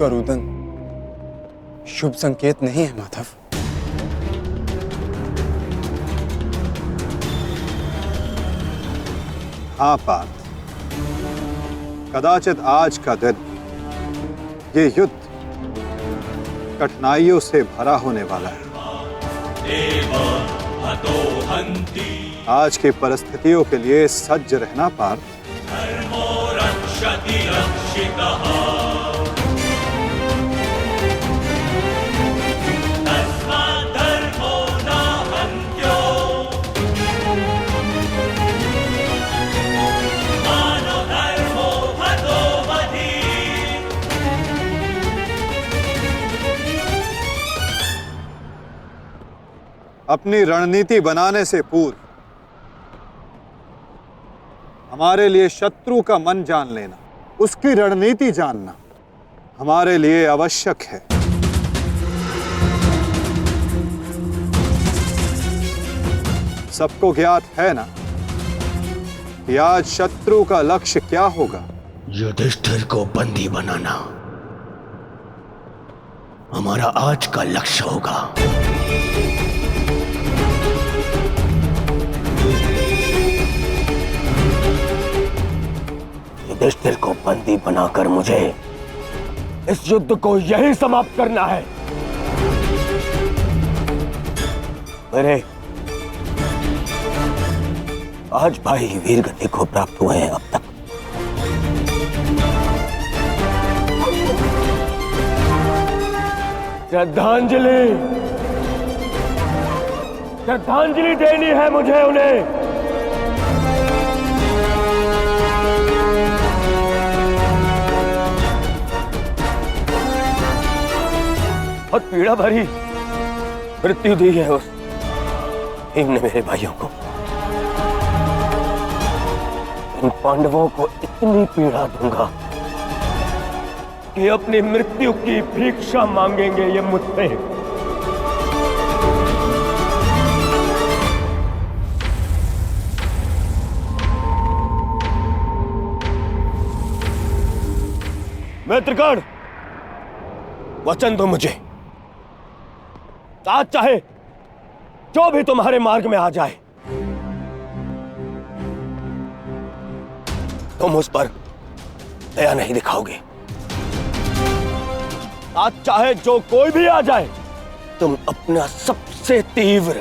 का रुदन शुभ संकेत नहीं है माधव। हाँ पार्थ, कदाचित आज का दिन ये युद्ध कठिनाइयों से भरा होने वाला है। आज की परिस्थितियों के लिए सज्ज रहना पार्थ। अपनी रणनीति बनाने से पूर्व हमारे लिए शत्रु का मन जान लेना, उसकी रणनीति जानना हमारे लिए आवश्यक है। सबको ज्ञात है ना कि आज शत्रु का लक्ष्य क्या होगा? युधिष्ठिर को बंदी बनाना हमारा आज का लक्ष्य होगा। युधिष्ठिर को बंदी बनाकर मुझे इस युद्ध को यहीं समाप्त करना है। मेरे आज भाई वीरगति को प्राप्त हुए हैं अब तक। श्रद्धांजलि श्रद्धांजलि देनी है मुझे उन्हें। बहुत पीड़ा भरी मृत्यु दी है उस भीम ने मेरे भाइयों को। इन पांडवों को इतनी पीड़ा दूंगा कि अपनी मृत्यु की भिक्षा मांगेंगे ये मुझसे। मित्रगण, वचन दो मुझे, आज चाहे जो भी तुम्हारे मार्ग में आ जाए तुम उस पर दया नहीं दिखाओगे। आज चाहे जो कोई भी आ जाए तुम अपना सबसे तीव्र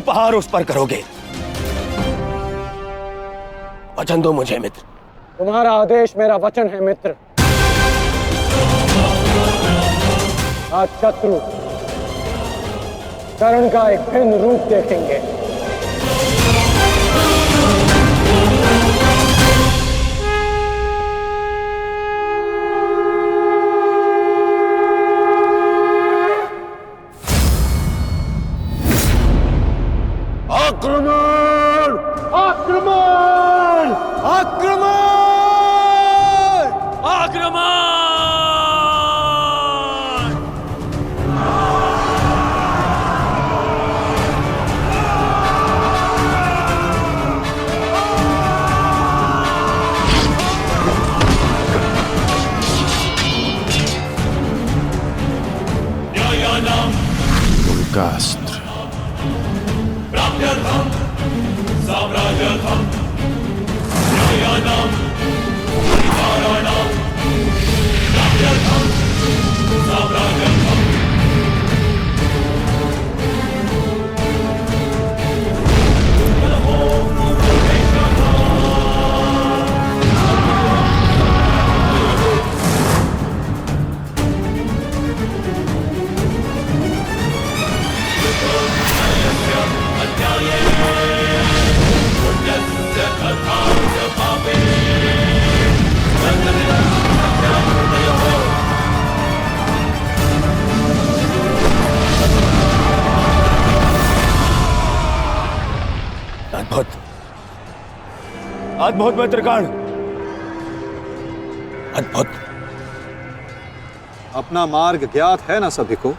प्रहार उस पर करोगे। वचन दो मुझे मित्र। तुम्हारा आदेश मेरा वचन है मित्र। आज शत्रु कर्ण का एक भिन्न रूप देखेंगे। आक्रमण! आक्रमण! आक्रमण! आक्रमण! उल्कास्त्र अद्भुत अद्भुत मित्रगण, अद्भुत। अपना मार्ग ज्ञात है ना सभी को?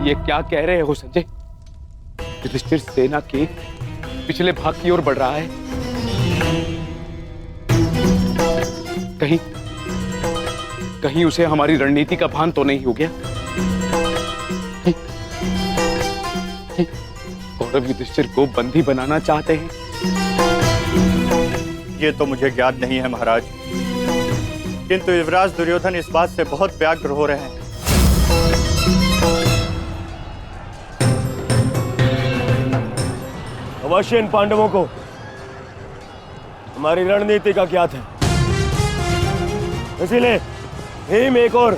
ये क्या कह रहे हो संजय? युधिष्ठिर सेना के पिछले भाग की ओर बढ़ रहा है। कहीं कहीं उसे हमारी रणनीति का भान तो नहीं हो गया? कौरव युधिष्ठिर को बंदी बनाना चाहते हैं? ये तो मुझे ज्ञात नहीं है महाराज, किंतु युवराज दुर्योधन इस बात से बहुत व्यग्र हो रहे हैं। अवश्य इन पांडवों को हमारी रणनीति का ज्ञात है, इसीलिए भीम एक और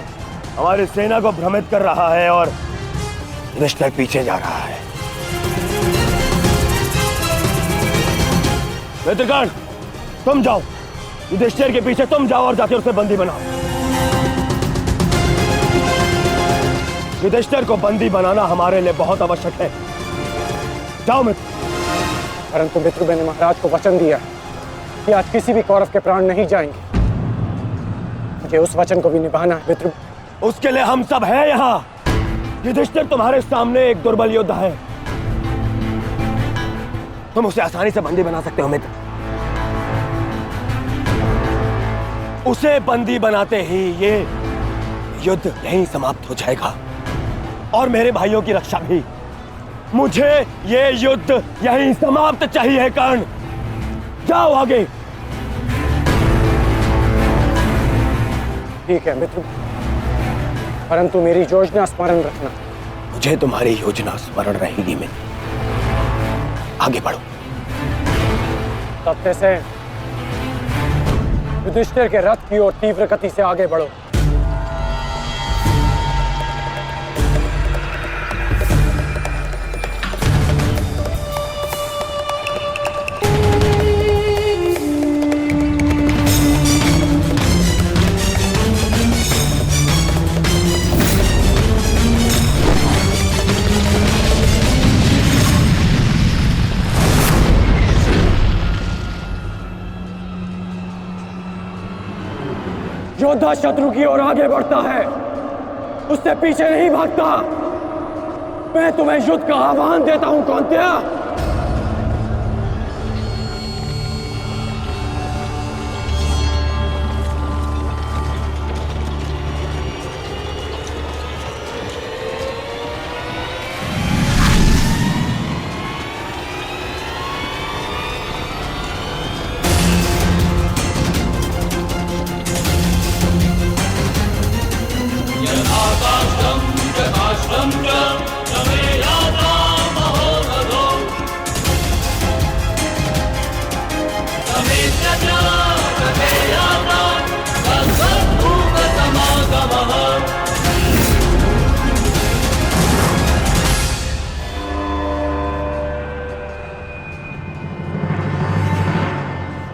हमारी सेना को भ्रमित कर रहा है और युधिष्ठिर पीछे जा रहा है। मित्रगण, तुम जाओ, युधिष्ठिर के पीछे तुम जाओ और जाकर उसे बंदी बनाओ। युधिष्ठिर को बंदी बनाना हमारे लिए बहुत आवश्यक है। जाओ मित्र। परंतु मित्र, मैंने महाराज को वचन दिया कि आज किसी भी कौरव के प्राण नहीं जाएंगे। मुझे उस वचन को भी निभाना है मित्र। उसके लिए हम सब हैं यहाँ। युधिष्ठिर तुम्हारे सामने एक दुर्बल योद्धा है, तुम उसे आसानी से बंदी बना सकते हो मित्र। उसे बंदी बनाते ही ये युद्ध यहीं समाप्त हो जाएगा और मेरे भाइयों की रक्षा भी। मुझे ये युद्ध यहीं समाप्त चाहिए। कर्ण, जाओ आगे। ठीक है मित्र, परंतु मेरी योजना स्मरण रखना। मुझे तुम्हारी योजना स्मरण रहेगी मित्र। आगे बढ़ो। तब से युधिष्ठिर के रथ की ओर तीव्र गति से आगे बढ़ो। योद्धा शत्रु की ओर आगे बढ़ता है, उससे पीछे नहीं भागता। मैं तुम्हें युद्ध का आह्वान देता हूं कौन्तेय।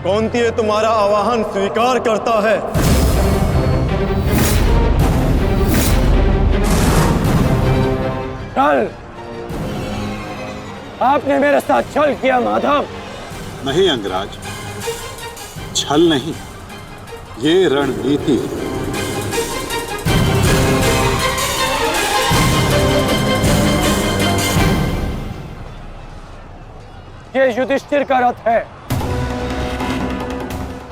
कौन्तेय तुम्हारा आवाहन स्वीकार करता है। कल आपने मेरे साथ छल किया माधव। नहीं अंगराज, छल नहीं, ये रणनीति है। ये युधिष्ठिर का रथ है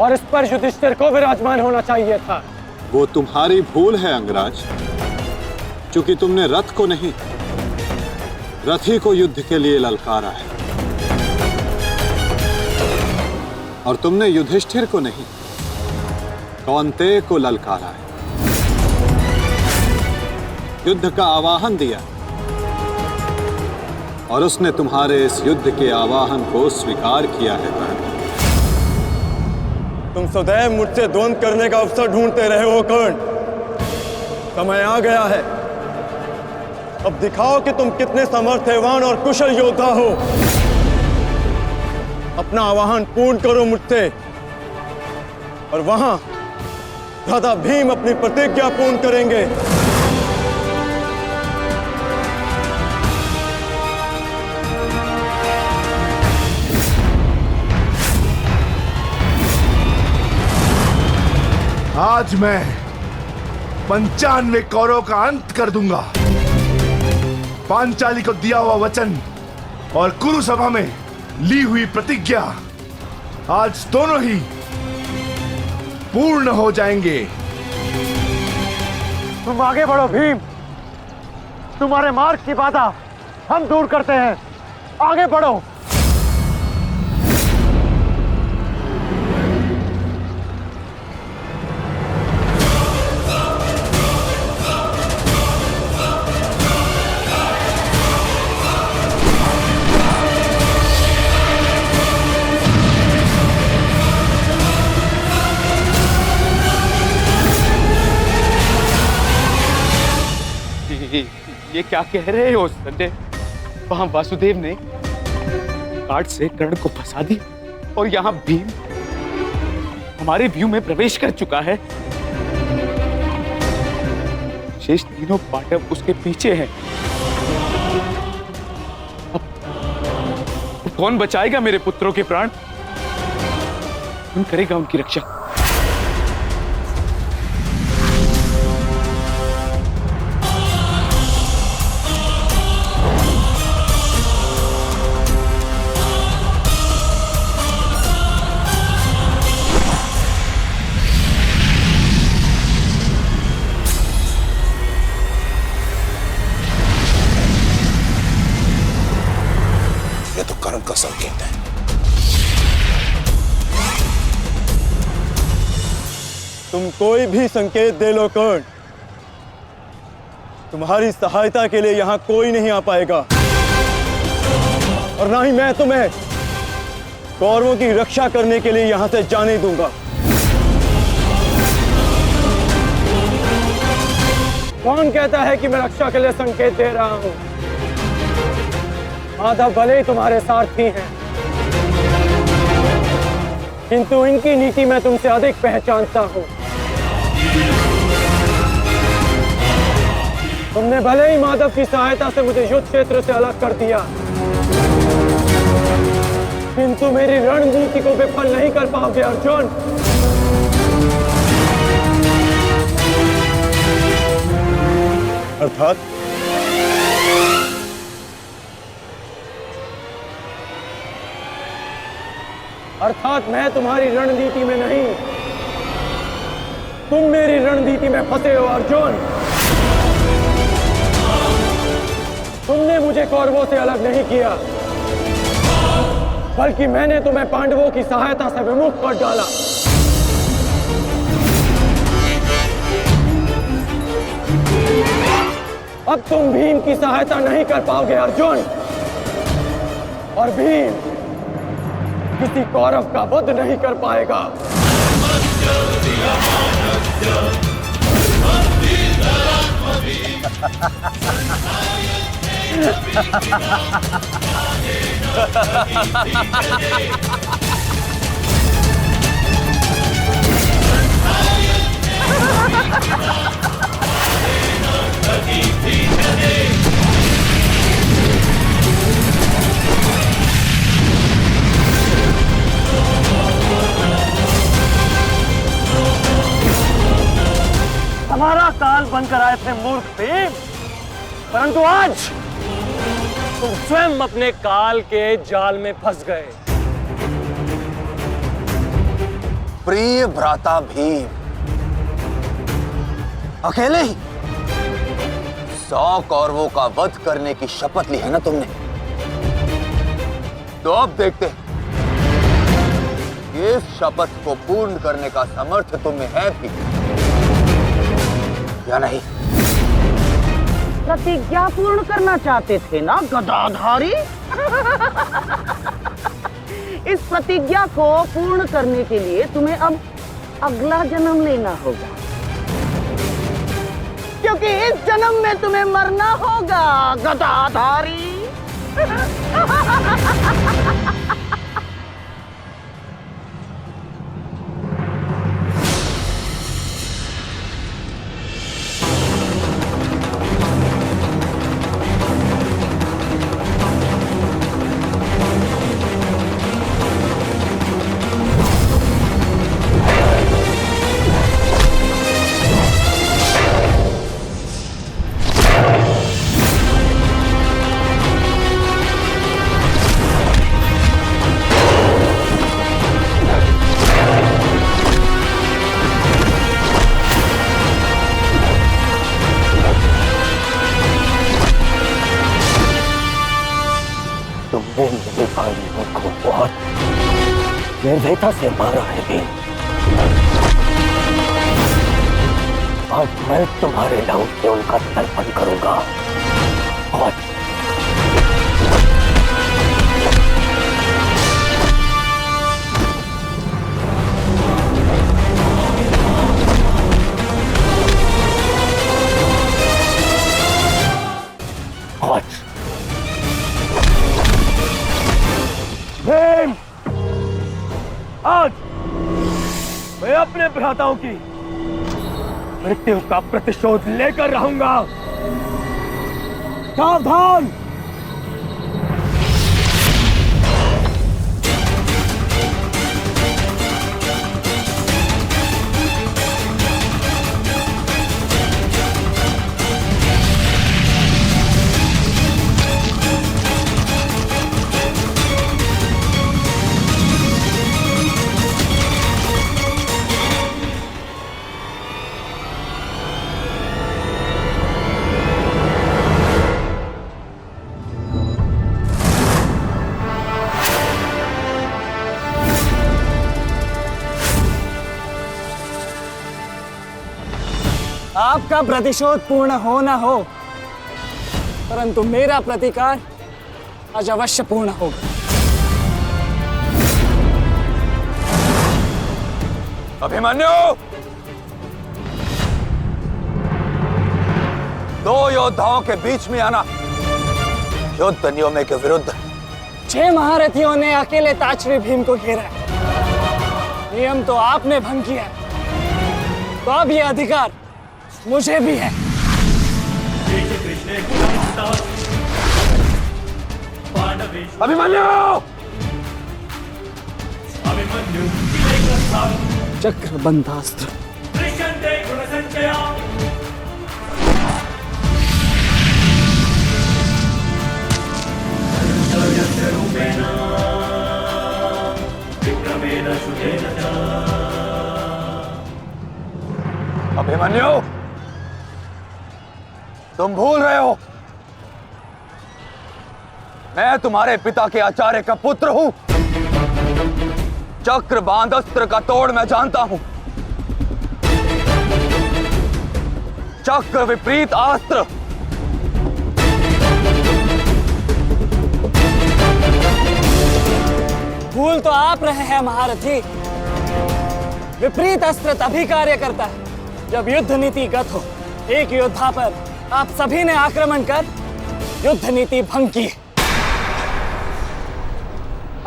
और इस पर युधिष्ठिर को विराजमान होना चाहिए था। वो तुम्हारी भूल है अंगराज, क्योंकि तुमने रथ को नहीं, रथी को युद्ध के लिए ललकारा है। और तुमने युधिष्ठिर को नहीं, कौन्तेय को ललकारा है, युद्ध का आवाहन दिया और उसने तुम्हारे इस युद्ध के आवाहन को स्वीकार किया है। तुम सदैव मुझसे द्वंद्व करने का अवसर ढूंढते रहे हो कर्ण। समय आ गया है, अब दिखाओ कि तुम कितने समर्थवान और कुशल योद्धा हो। अपना आवाहन पूर्ण करो मुझसे और वहां दादा भीम अपनी प्रतिज्ञा पूर्ण करेंगे। आज मैं 95 कौरवों का अंत कर दूंगा पांचाली को दिया हुआ वचन और कुरु सभा में ली हुई प्रतिज्ञा आज दोनों ही पूर्ण हो जाएंगे। तुम आगे बढ़ो भीम, तुम्हारे मार्ग की बाधा हम दूर करते हैं, आगे बढ़ो। ये क्या कह रहे हो संजय? वहां वासुदेव ने काट से कर्ण को फंसा दी और यहाँ भीम हमारे व्यू में प्रवेश कर चुका है। शेष तीनों पांडव उसके पीछे हैं। अब कौन बचाएगा मेरे पुत्रों के प्राण? कौन करेगा उनकी रक्षा? का संकेत है। तुम कोई भी संकेत दे लो कर्ण, तुम्हारी सहायता के लिए यहां कोई नहीं आ पाएगा और ना ही मैं तुम्हें कौरवों की रक्षा करने के लिए यहां से जाने दूंगा। कौन कहता है कि मैं रक्षा के लिए संकेत दे रहा हूं? माधव भले ही तुम्हारे सारथी हैं, किंतु इनकी नीति मैं तुमसे अधिक पहचानता हूं। तुमने भले ही माधव की सहायता से मुझे युद्ध क्षेत्र से अलग कर दिया, किंतु मेरी रणनीति को विफल नहीं कर पाओगे अर्जुन। अर्थात मैं तुम्हारी रणनीति में नहीं, तुम मेरी रणनीति में फंसे हो अर्जुन। तुमने मुझे कौरवों से अलग नहीं किया, बल्कि मैंने तुम्हें पांडवों की सहायता से विमुख कर डाला। अब तुम भीम की सहायता नहीं कर पाओगे अर्जुन, और भीम किसी कौरव का वध नहीं कर पाएगा। हमारा काल बनकर आए थे मूर्ख भीम, परंतु आज तुम स्वयं अपने काल के जाल में फंस गए। प्रिय भ्राता भीम, अकेले ही 100 कौरवों का वध करने की शपथ ली है ना तुमने? तो अब देखते हैं इस शपथ को पूर्ण करने का सामर्थ्य तुम्हें है भी या नहीं? प्रतिज्ञा पूर्ण करना चाहते थे ना गदाधारी? इस प्रतिज्ञा को पूर्ण करने के लिए तुम्हें अब अगला जन्म लेना होगा, क्योंकि इस जन्म में तुम्हें मरना होगा गदाधारी। भाइयों को बहुत निर्दयता से मारा है भीम। आज मैं तुम्हारे लहू से उनका तर्पण करूंगा। और भीम, आज मैं अपने भ्राताओं की मृत्यु का प्रतिशोध लेकर रहूंगा। सावधान! आपका प्रतिशोध पूर्ण हो न हो, परंतु मेरा प्रतिकार आज अवश्य पूर्ण होगा। अभिमन्यु, दो योद्धाओं के बीच में आना युद्ध नियमों के विरुद्ध। 6 महारथियों ने अकेले ताचरी भीम को घेरा है। नियम तो आपने भंग किया है, तो अब ये अधिकार मुझे भी है। अभिमन्यु! चक्रबंधास्त्र। अभिमन्यु, तुम भूल रहे हो, मैं तुम्हारे पिता के आचार्य का पुत्र हूं। चक्रबांध अस्त्र का तोड़ मैं जानता हूं। चक्र विपरीत अस्त्र भूल तो आप रहे हैं महारथी। विपरीत अस्त्र तभी कार्य करता है जब युद्ध नीति गत हो। एक योद्धा पर आप सभी ने आक्रमण कर युद्ध नीति भंग की।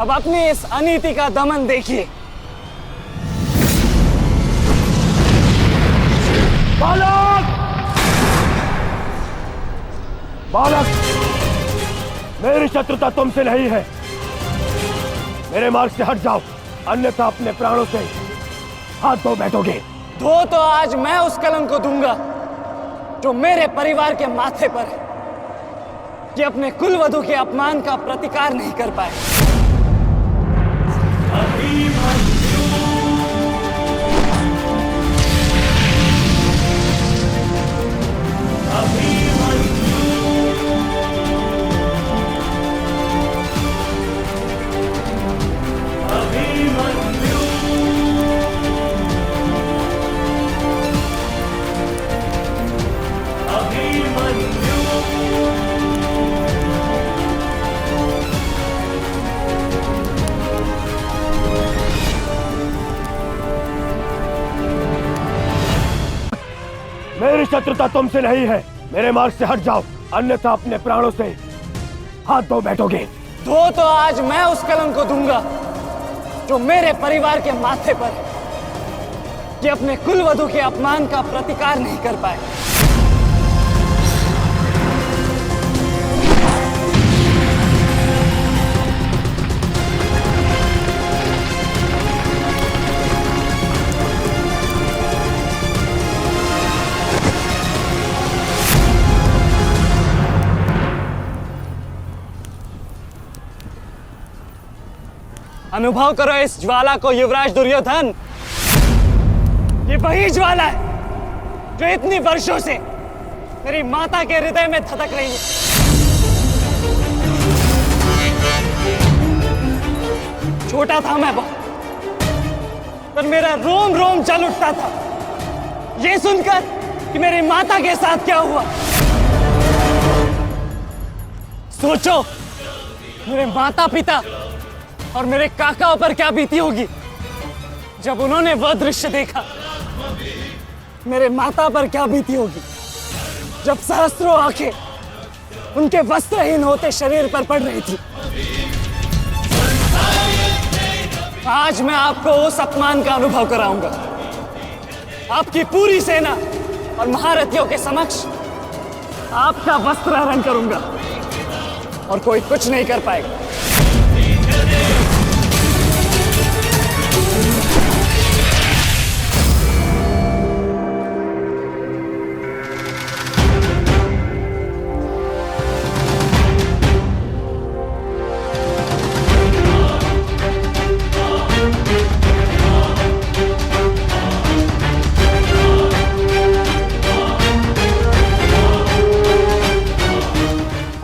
अब अपनी इस अनीति का दमन देखिए। बालक! बालक! मेरी शत्रुता तुमसे नहीं है। मेरे मार्ग से हट जाओ, अन्यथा अपने प्राणों से हाथ धो बैठोगे। धो तो आज मैं उस कलंक को दूंगा जो मेरे परिवार के माथे पर है, कि अपने कुलवधु के अपमान का प्रतिकार नहीं कर पाए। मेरी शत्रुता तुमसे नहीं है। मेरे मार्ग से हट जाओ, अन्यथा अपने प्राणों से हाथ धो बैठोगे। धो तो आज मैं उस कलंक को दूंगा जो मेरे परिवार के माथे पर है, कि अपने कुलवधु के अपमान का प्रतिकार नहीं कर पाए। अनुभव करो इस ज्वाला को युवराज दुर्योधन। ये वही ज्वाला है जो इतनी वर्षों से मेरी माता के हृदय में धधक रही है। छोटा था मैं बहुत, पर मेरा रोम रोम जल उठता था ये सुनकर कि मेरी माता के साथ क्या हुआ। सोचो, मेरे माता पिता और मेरे काकाओं पर क्या बीती होगी जब उन्होंने वह दृश्य देखा। मेरे माता पर क्या बीती होगी जब सहस्त्रों आंखें उनके वस्त्रहीन होते शरीर पर पड़ रही थी। आज मैं आपको उस अपमान का अनुभव कराऊंगा। आपकी पूरी सेना और महारथियों के समक्ष आपका वस्त्र हरण करूंगा और कोई कुछ नहीं कर पाएगा।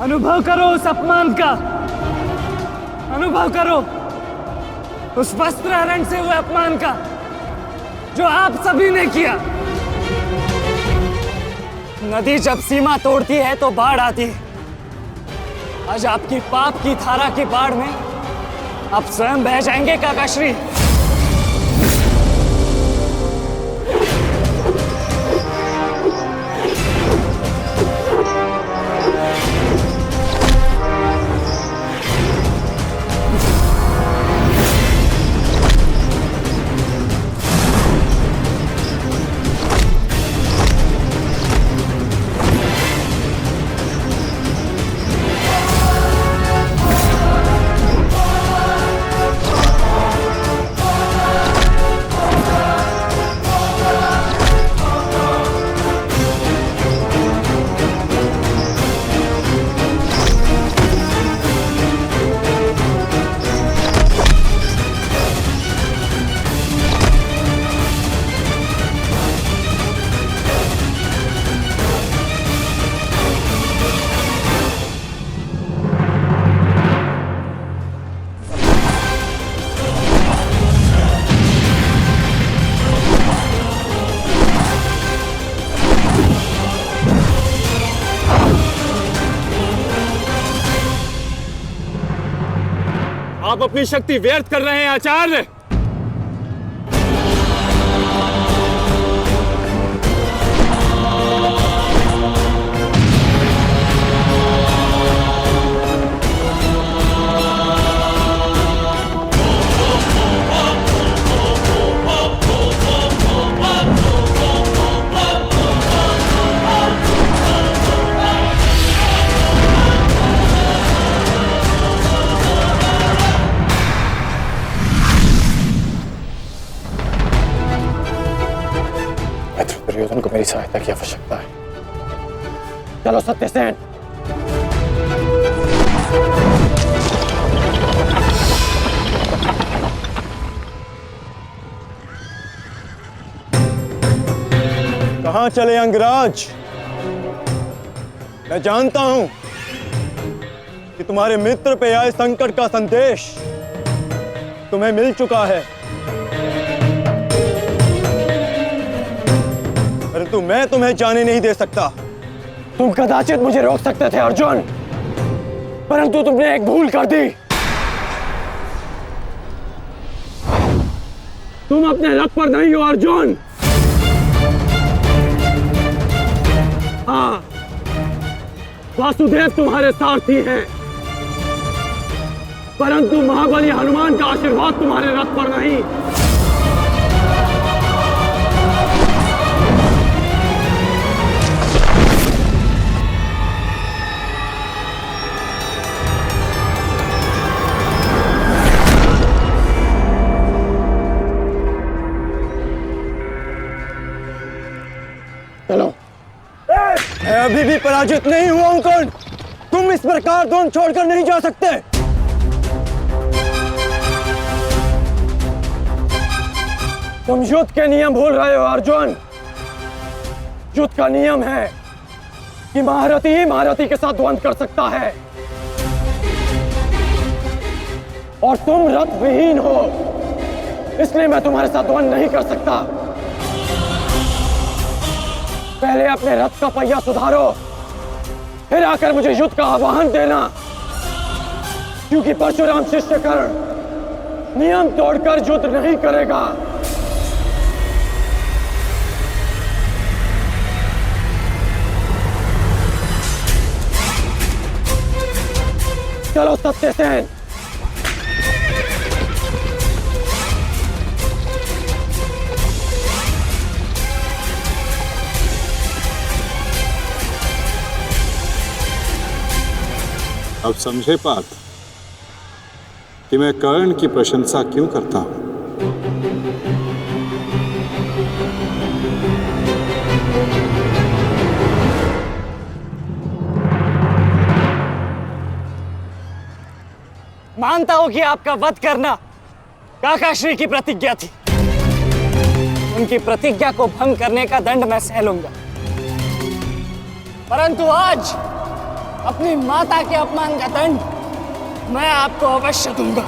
अनुभव करो उस अपमान का, अनुभव करो उस वस्त्र हरण से हुए अपमान का जो आप सभी ने किया। नदी जब सीमा तोड़ती है तो बाढ़ आती है। आज आपकी पाप की धारा की बाढ़ में आप स्वयं बह जाएंगे काकाश्री। आप अपनी शक्ति व्यर्थ कर रहे हैं आचार्य। दुर्योधन को मेरी सहायता की आवश्यकता है। चलो सत्यसेन। कहां चले अंगराज? मैं जानता हूं कि तुम्हारे मित्र पे आए संकट का संदेश तुम्हें मिल चुका है, परंतु मैं तुम्हें जाने नहीं दे सकता। तुम कदाचित मुझे रोक सकते थे अर्जुन, परंतु तुमने एक भूल कर दी। तुम अपने रथ पर नहीं हो अर्जुन। हाँ, वासुदेव तुम्हारे सारथी हैं, परंतु महाबली हनुमान का आशीर्वाद तुम्हारे रथ पर नहीं। चलो। मैं अभी भी पराजित नहीं हुआ हूं कर्ण। तुम इस प्रकार द्रोण छोड़कर नहीं जा सकते। तुम युद्ध के नियम भूल रहे हो अर्जुन। युद्ध का नियम है कि महारथी ही महारथी के साथ द्वंद्व कर सकता है। और तुम रथ विहीन हो, इसलिए मैं तुम्हारे साथ द्वंद्व नहीं कर सकता। पहले अपने रथ का पहिया सुधारो, फिर आकर मुझे युद्ध का आह्वान देना, क्योंकि परशुराम शिष्य कर्ण नियम तोड़कर युद्ध नहीं करेगा। चलो सत्यसेन। अब समझे पार्थ कि मैं कर्ण की प्रशंसा क्यों करता हूं। मानता हूं कि आपका वध करना काकाश्री की प्रतिज्ञा थी। उनकी प्रतिज्ञा को भंग करने का दंड मैं सह लूंगा, परंतु आज अपनी माता के अपमान का दंड मैं आपको अवश्य दूंगा।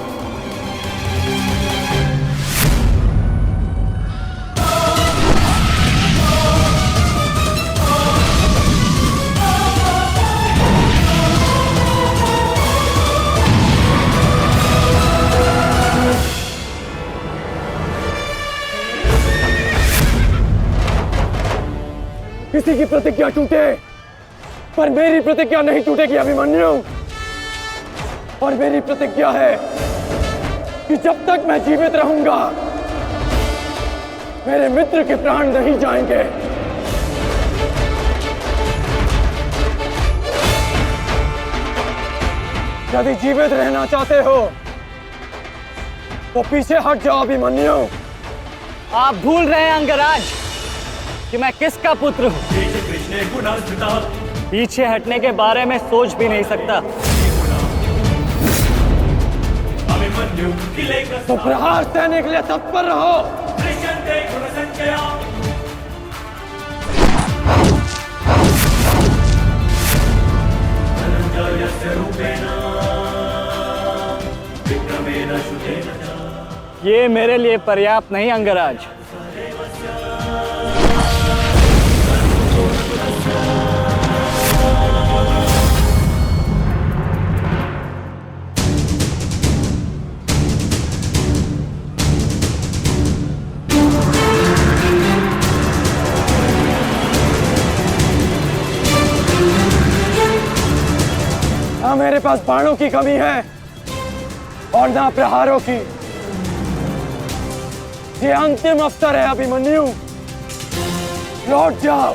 किसी की प्रतिज्ञा टूटे, पर मेरी प्रतिज्ञा नहीं टूटेगी अभिमन्यु। और मेरी प्रतिज्ञा है कि जब तक मैं जीवित रहूंगा, मेरे मित्र के प्राण नहीं जाएंगे। यदि जीवित रहना चाहते हो तो पीछे हट जाओ अभिमन्यु। आप भूल रहे हैं अंगराज कि मैं किसका पुत्र हूं। पीछे हटने के बारे में सोच भी नहीं सकता। तो प्रहार सहने के लिए तत्पर रहो। ये मेरे लिए पर्याप्त नहीं अंगराज। ना मेरे पास बाणों की कमी है और ना प्रहारों की। ये अंतिम अवसर है अभिमन्यु, लौट जाओ।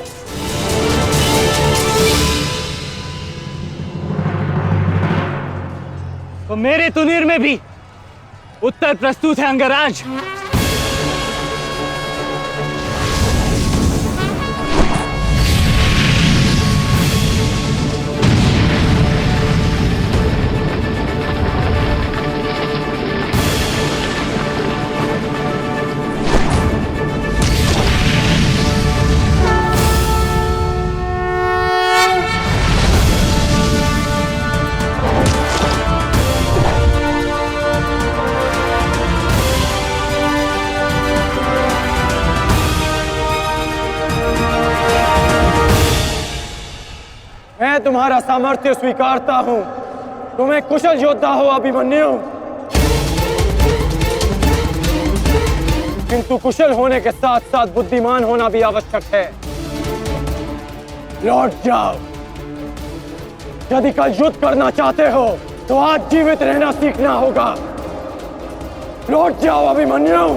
तो मेरे तुनीर में भी उत्तर प्रस्तुत है अंगराज। मैं तुम्हारा सामर्थ्य स्वीकारता हूं। तुम एक कुशल योद्धा हो अभिमन्यु, किंतु कुशल होने के साथ साथ बुद्धिमान होना भी आवश्यक है। लौट जाओ। यदि कल युद्ध करना चाहते हो तो आज जीवित रहना सीखना होगा। लौट जाओ अभिमन्यु।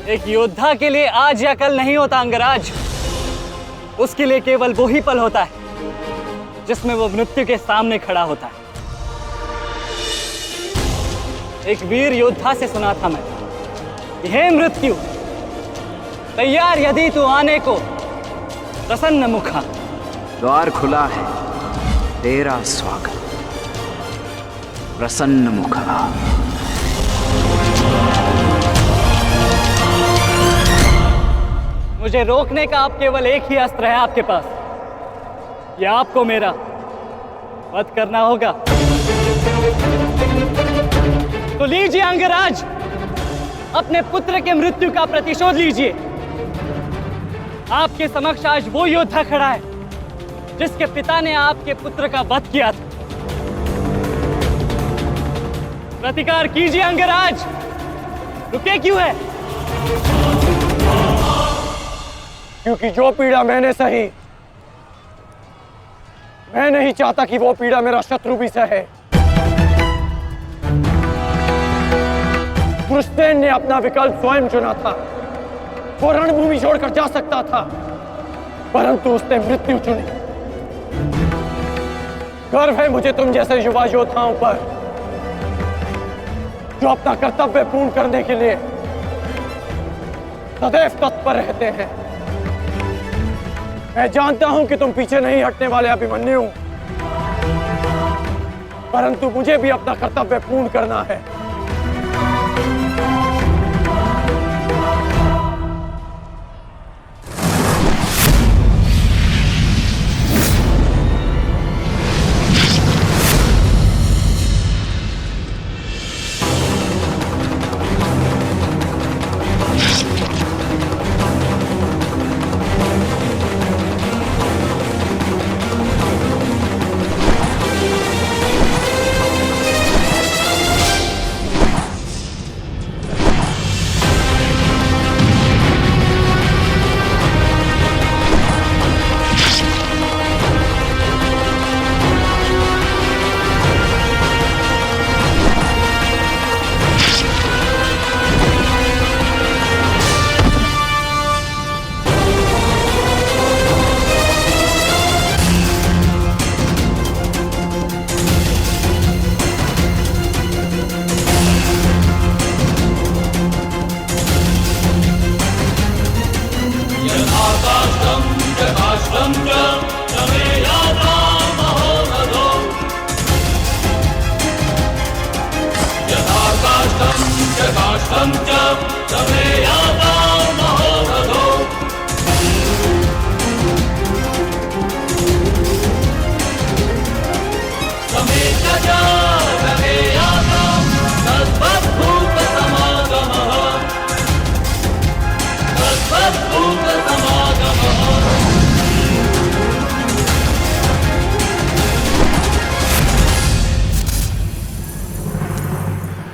एक योद्धा के लिए आज या कल नहीं होता अंगराज। उसके लिए केवल वो ही पल होता है जिसमें वो मृत्यु के सामने खड़ा होता है। एक वीर योद्धा से सुना था मैं, हे मृत्यु, तैयार यदि तू आने को, प्रसन्न मुखा। द्वार खुला है, तेरा स्वागत, प्रसन्न मुखा। मुझे रोकने का अब केवल एक ही अस्त्र है आपके पास। यह आपको मेरा वध करना होगा। तो लीजिए अंगराज, अपने पुत्र के मृत्यु का प्रतिशोध लीजिए। आपके समक्ष आज वो योद्धा खड़ा है जिसके पिता ने आपके पुत्र का वध किया था। प्रतिकार कीजिए अंगराज, रुके क्यों है? क्योंकि जो पीड़ा मैंने सही, मैं नहीं चाहता कि वो पीड़ा मेरा शत्रु भी सहे। पुरुषसेन ने अपना विकल्प स्वयं चुना था। वो रणभूमि छोड़कर जा सकता था, परंतु उसने मृत्यु चुनी। गर्व है मुझे तुम जैसे युवा योद्धाओं पर, जो अपना कर्तव्य पूर्ण करने के लिए सदैव तत्पर रहते हैं। मैं जानता हूं कि तुम पीछे नहीं हटने वाले अभिमन्यु, परंतु मुझे भी अपना कर्तव्य पूर्ण करना है।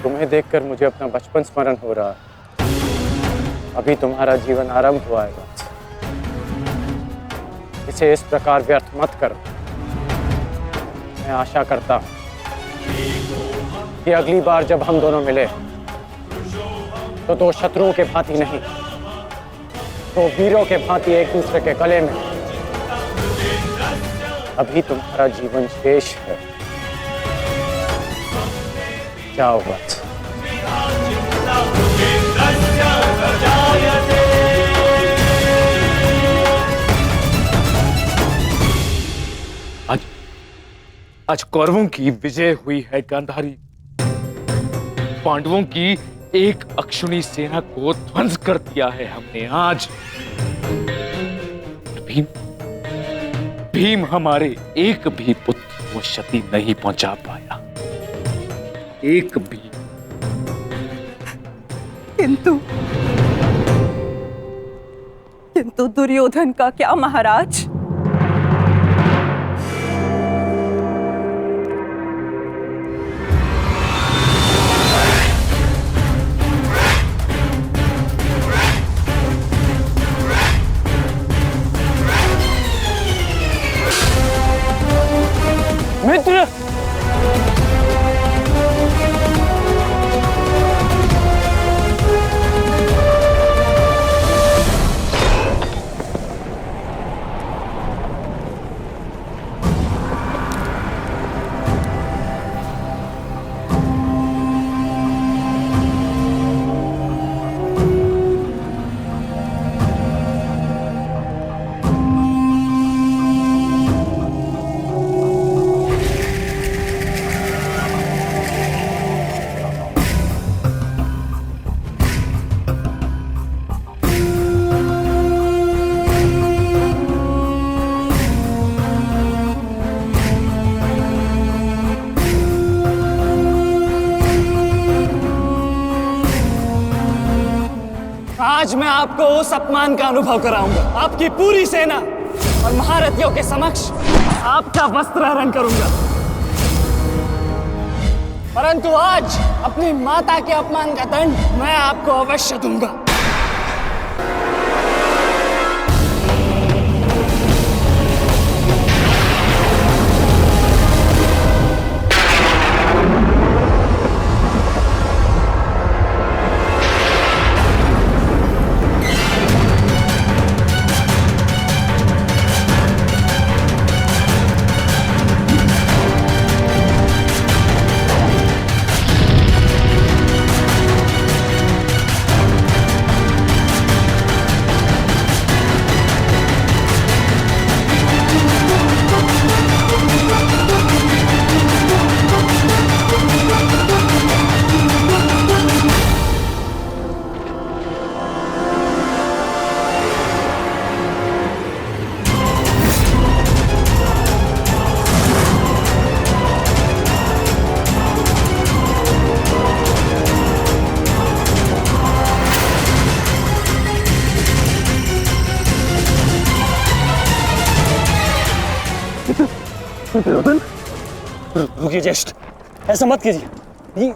तुम्हें देखकर मुझे अपना बचपन स्मरण हो रहा है। अभी तुम्हारा जीवन आरंभ हुआ है, इसे इस प्रकार व्यर्थ मत करो। मैं आशा करता हूं कि अगली बार जब हम दोनों मिले तो दो शत्रुओं के भांति नहीं, तो वीरों के भांति एक दूसरे के गले में। अभी तुम्हारा जीवन शेष है, जाओ बस। आज कौरवों की विजय हुई है गांधारी। पांडवों की एक अक्षुणी सेना को ध्वंस कर दिया है हमने आज। भीम हमारे एक भी पुत्र को क्षति नहीं पहुंचा पाया, एक भी। किंतु दुर्योधन का क्या महाराज? मित्र, आज मैं आपको उस अपमान का अनुभव कराऊंगा। आपकी पूरी सेना और महारथियों के समक्ष आपका वस्त्र हरण करूंगा। परंतु आज अपनी माता के अपमान का दंड मैं आपको अवश्य दूंगा। दुर्योधन, रुकिए ज्येष्ठ, ऐसा मत कीजिए।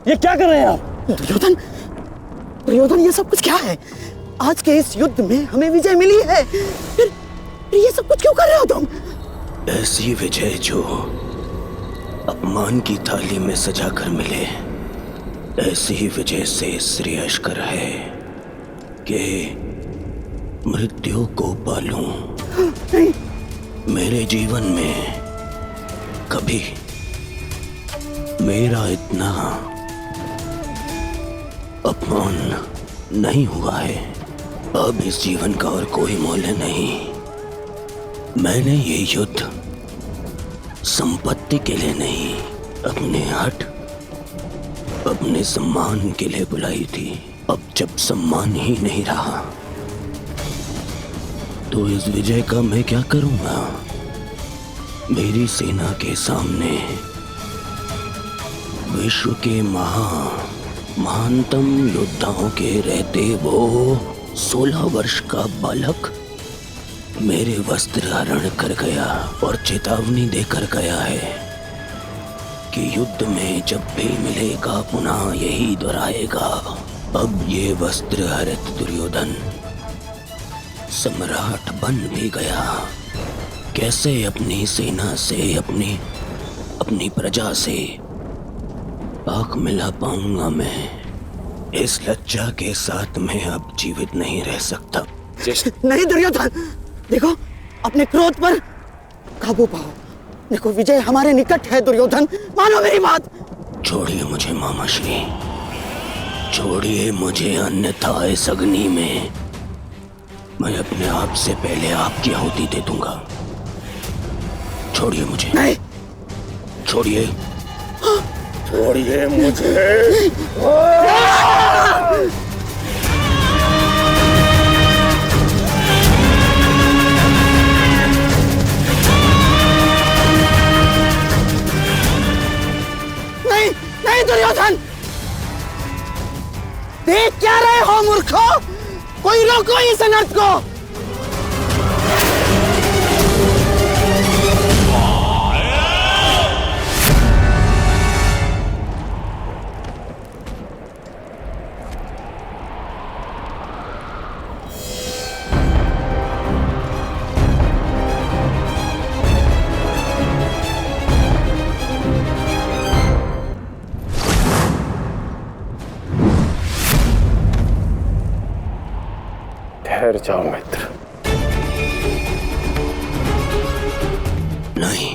ये क्या कर रहे हैं आप? दुर्योधन, दुर्योधन, ये सब कुछ क्या है? आज के इस युद्ध में हमें विजय मिली है, फिर ये सब कुछ क्यों कर रहे हो तुम? ऐसी विजय जो अपमान की थाली में सजा कर मिले, ऐसी विजय से श्रेयस्कर है कि मृत्यु को पालूं। मेरे जीवन में कभी मेरा इतना अपमान नहीं हुआ है। अब इस जीवन का और कोई मूल्य नहीं। मैंने ये युद्ध संपत्ति के लिए नहीं, अपने हट, अपने सम्मान के लिए बुलाई थी। अब जब सम्मान ही नहीं रहा तो इस विजय का मैं क्या करूंगा? मेरी सेना के सामने विश्व के महानतम योद्धाओं के रहते वो 16 वर्ष का बालक मेरे वस्त्र हरण कर गया और चेतावनी देकर गया है कि युद्ध में जब भी मिलेगा पुनः यही दोहराएगा। अब ये वस्त्र हरित दुर्योधन सम्राट बन भी गया। कैसे अपनी सेना से, अपनी प्रजा से आंख मिला पाऊंगा मैं? इस लज्जा के साथ मैं अब जीवित नहीं रह सकता। नहीं दुर्योधन, देखो अपने क्रोध पर काबू पाओ। देखो विजय हमारे निकट है दुर्योधन, मानो मेरी बात। छोड़िए मुझे मामाश्री, छोड़िए मुझे, अन्यथा इस अग्नि में मैं अपने आप से पहले आपकी आहुति दे दूंगा। छोड़िए मुझे। नहीं। छोड़िए, छोड़िए मुझे। नहीं, नहीं दुर्योधन, देख क्या रहे हो मूर्खों? कोई रोको इस अनर्थ को। ठहर जाओ मित्र। नहीं,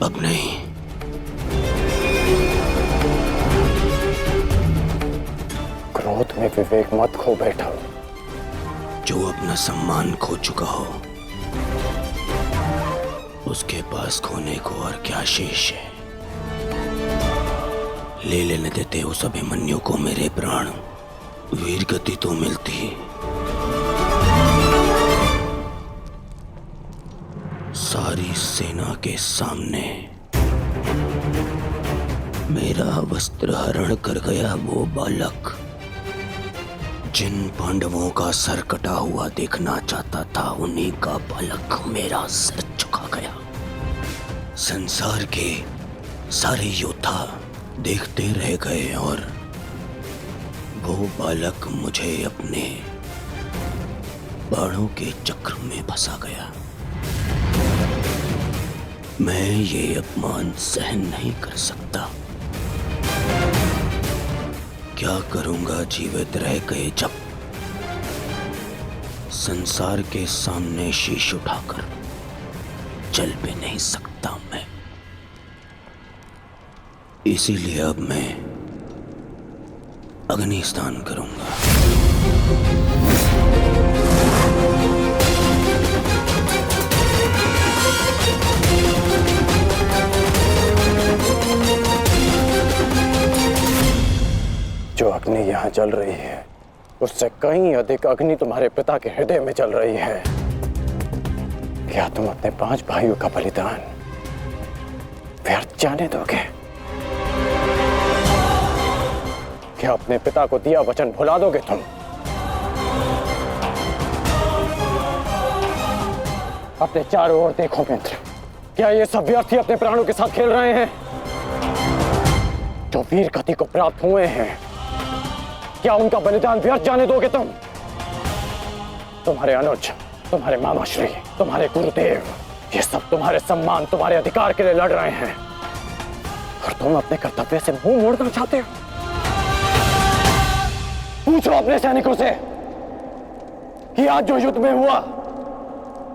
अब नहीं। क्रोध में विवेक मत खो बैठा। जो अपना सम्मान खो चुका हो उसके पास खोने को और क्या शेष है? ले लेने देते उस अभिमन्यु को मेरे प्राण, वीर गति तो मिलती। सारी सेना के सामने मेरा वस्त्र हरण कर गया वो बालक जिन पांडवों का सर कटा हुआ देखना चाहता था, उन्हीं का बालक मेरा सर चुका गया। संसार के सारे योद्धा देखते रह गए और वो बालक मुझे अपने बाणों के चक्र में फंसा गया। मैं ये अपमान सहन नहीं कर सकता। क्या करूंगा जीवित रह गए जब संसार के सामने शीश उठाकर चल भी नहीं सकता मैं। इसीलिए अब मैं अग्नि स्नान करूंगा। जो अग्नि यहाँ जल रही है उससे कहीं अधिक अग्नि तुम्हारे पिता के हृदय में जल रही है। क्या तुम अपने 5 भाइयों का बलिदान व्यर्थ जाने दोगे? क्या अपने पिता को दिया वचन भुला दोगे तुम? अपने चारों ओर देखो मित्र, क्या ये सब व्यर्थी अपने प्राणों के साथ खेल रहे हैं? जो वीर गति को प्राप्त हुए हैं, क्या उनका बलिदान व्यर्थ जाने दोगे तुम? तुम्हारे अनुज, तुम्हारे मामाश्री, तुम्हारे गुरुदेव, ये सब तुम्हारे सम्मान, तुम्हारे अधिकार के लिए लड़ रहे हैं और तुम अपने कर्तव्य से मुंह मोड़ना चाहते हो। पूछो अपने सैनिकों से कि आज जो युद्ध में हुआ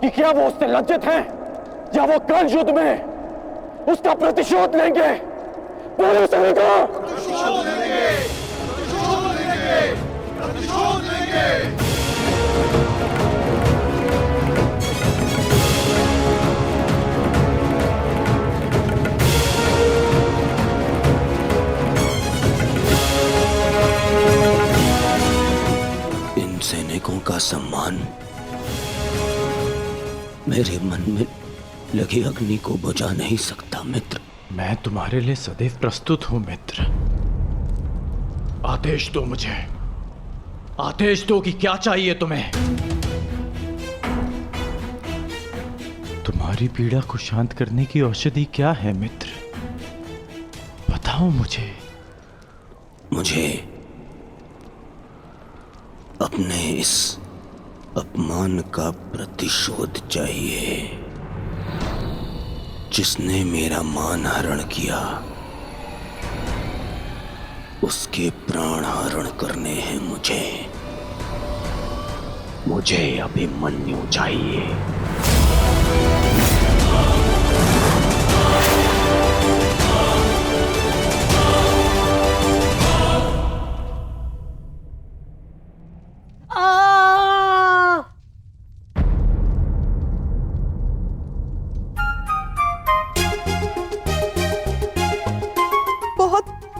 कि क्या वो उससे लज्जित हैं या वो कल युद्ध में उसका प्रतिशोध लेंगे? बोलो सैनिकों! प्रतिशोध लेंगे! प्रतिशोध लेंगे! प्रतिशोध लेंगे! सैनिकों का सम्मान मेरे मन में लगी अग्नि को बुझा नहीं सकता मित्र। मैं तुम्हारे लिए सदैव प्रस्तुत हूं मित्र। आदेश दो मुझे, आदेश दो कि क्या चाहिए तुम्हें। तुम्हारी पीड़ा को शांत करने की औषधि क्या है मित्र, बताओ मुझे। मुझे अपने इस अपमान का प्रतिशोध चाहिए। जिसने मेरा मान हरण किया उसके प्राण हरण करने हैं मुझे। मुझे अभिमन्यु चाहिए।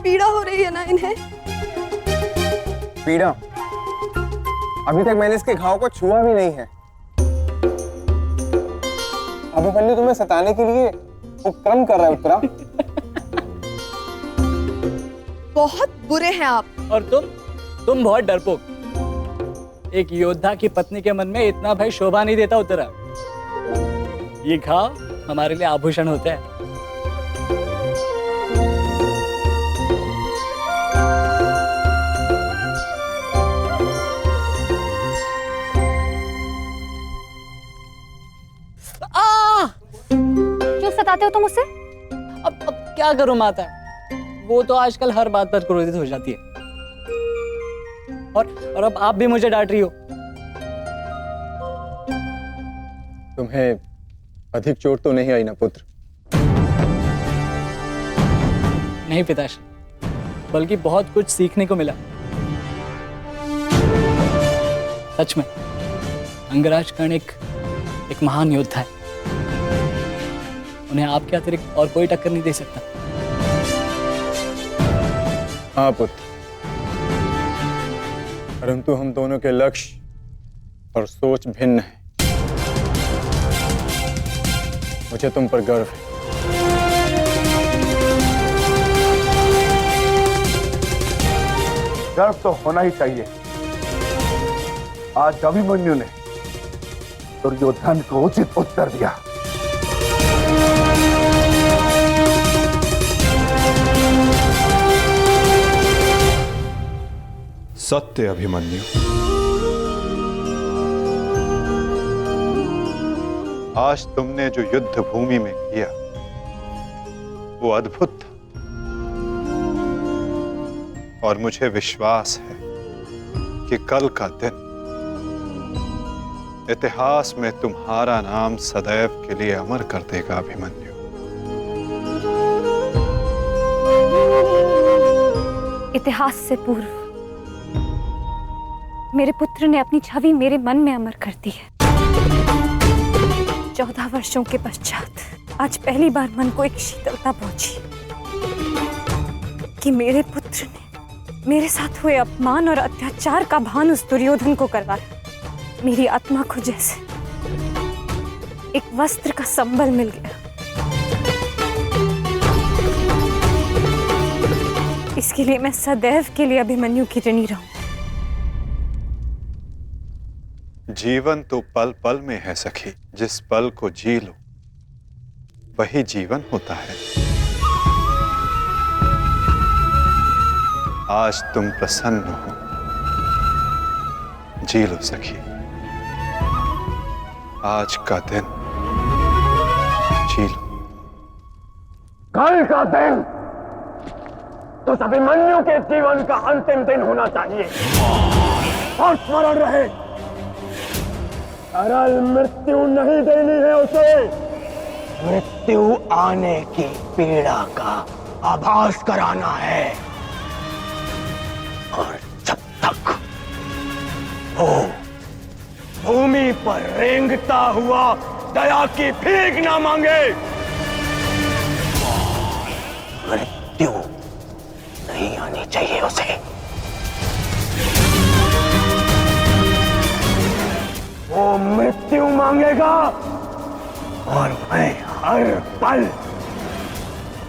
पीड़ा हो रही है ना इन्हें? पीड़ा? अभी तक मैंने इसके घाव को छुआ भी नहीं है। अभिमन्यु तुम्हें सताने के लिए उपक्रम कर रहा है उत्तरा। बहुत बुरे हैं आप। और तुम बहुत डरपोक। एक योद्धा की पत्नी के मन में इतना भय शोभा नहीं देता उत्तरा। ये घाव हमारे लिए आभूषण होते हैं। क्यों सताते हो तुम उसे? अब क्या करूं माता, वो तो आजकल हर बात पर क्रोधित हो जाती है। और अब आप भी मुझे डांट रही हो। तुम्हें अधिक चोट तो नहीं आई ना पुत्र? नहीं पिताश्री, बल्कि बहुत कुछ सीखने को मिला। सच में अंगराज कर्ण एक महान योद्धा है। उन्हें आपके अतिरिक्त और कोई टक्कर नहीं दे सकता। हाँ पुत्र, परंतु हम दोनों के लक्ष्य और सोच भिन्न है। मुझे तुम पर गर्व है। गर्व तो होना ही चाहिए। आज अभिमन्यु ने दुर्योधन को उचित उत्तर दिया। सत्य अभिमन्यु, आज तुमने जो युद्ध भूमि में किया वो अद्भुत था, और मुझे विश्वास है कि कल का दिन इतिहास में तुम्हारा नाम सदैव के लिए अमर कर देगा अभिमन्यु। इतिहास से पूर्व मेरे पुत्र ने अपनी छवि मेरे मन में अमर कर दी है। 14 वर्षों के पश्चात आज पहली बार मन को एक शीतलता पहुंची कि मेरे पुत्र ने मेरे साथ हुए अपमान और अत्याचार का भान उस दुर्योधन को करवाया। मेरी आत्मा को जैसे एक वस्त्र का संबल मिल गया। इसके लिए मैं सदैव के लिए अभिमन्यु की ऋणी रहूं। जीवन तो पल पल में है सखी, जिस पल को जी लो वही जीवन होता है। आज तुम प्रसन्न हो, जी लो सखी, आज का दिन जी लो। कल का दिन तो अभिमन्यु के जीवन का अंतिम दिन होना चाहिए, और स्मरण रहे सरल मृत्यु नहीं देनी है उसे। मृत्यु आने की पीड़ा का आभास कराना है, और जब तक वो भूमि पर रेंगता हुआ दया की भीख ना मांगे, मृत्यु नहीं आनी चाहिए उसे। वो मृत्यु मांगेगा और मैं हर पल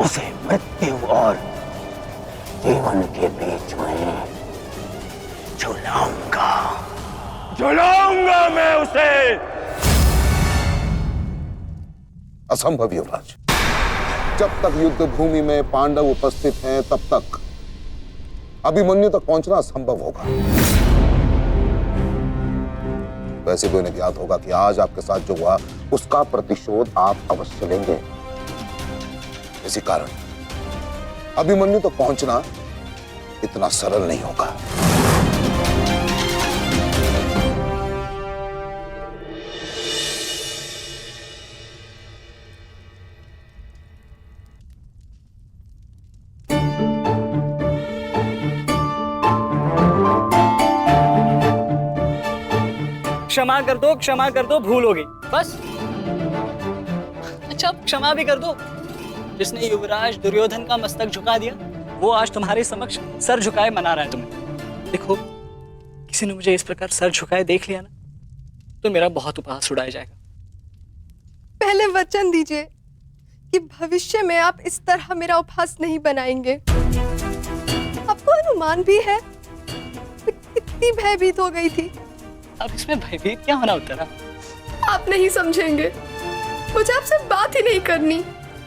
उसे मृत्यु और जीवन के बीच में झुलाऊंगा मैं उसे। असंभव युवराज, जब तक युद्ध भूमि में पांडव उपस्थित हैं तब तक अभिमन्यु तक पहुंचना असंभव होगा। वैसे भी उन्हें ज्ञात होगा कि आज आपके साथ जो हुआ उसका प्रतिशोध आप अवश्य लेंगे। इसी कारण अभिमन्यु तक पहुंचना इतना सरल नहीं होगा। क्षमा कर दो, भूल हो गई बस। अच्छा क्षमा भी कर दो। जिसने युवराज दुर्योधन का मस्तक झुका दिया वो आज तुम्हारे समक्ष सर झुकाए मना रहा है तुम्हें। देखो, किसी ने मुझे इस प्रकार सर झुकाए देख लिया ना तो मेरा बहुत उपहास उड़ाया जाएगा। पहले वचन दीजिए कि भविष्य में आप इस तरह मेरा उपहास नहीं बनाएंगे। आपको अनुमान भी है मैं कितनी भयभीत हो गई थी। अब इसमें भयभीत क्या होना उत्तरा? आप नहीं समझेंगे, मुझे आपसे बात ही नहीं करनी।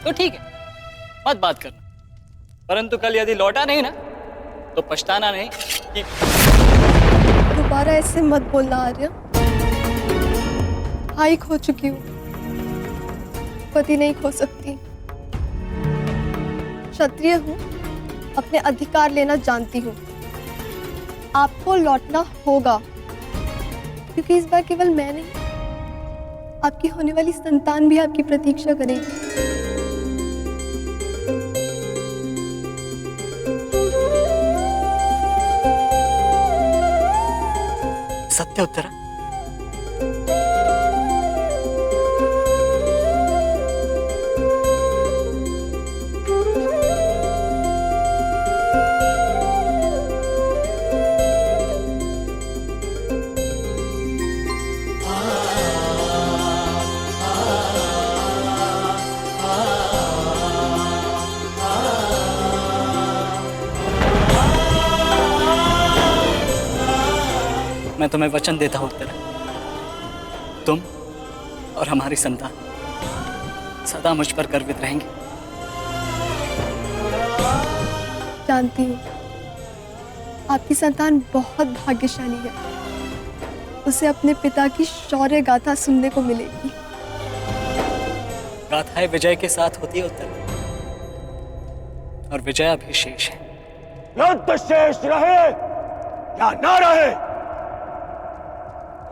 तो ठीक है, मत बात करना, परंतु कल यदि लौटा नहीं ना तो पछताना नहीं कि... दोबारा ऐसे मत बोलना आर्य। भाई खो चुकी हूँ, पति नहीं खो सकती। क्षत्रिय हूँ, अपने अधिकार लेना जानती हूँ। आपको लौटना होगा, क्योंकि इस बार केवल मैं नहीं, आपकी होने वाली संतान भी आपकी प्रतीक्षा करेगी। सत्य उत्तरा? मैं तुम्हें वचन देता हूं उत्तर, तुम और हमारी संतान सदा मुझ पर गर्वित रहेंगे। जानती हूँ आपकी संतान बहुत भाग्यशाली है, उसे अपने पिता की शौर्य गाथा सुनने को मिलेगी। गाथाएं विजय के साथ होती है उत्तर, और विजय अभी शेष है। युद्ध शेष रहे या ना रहे,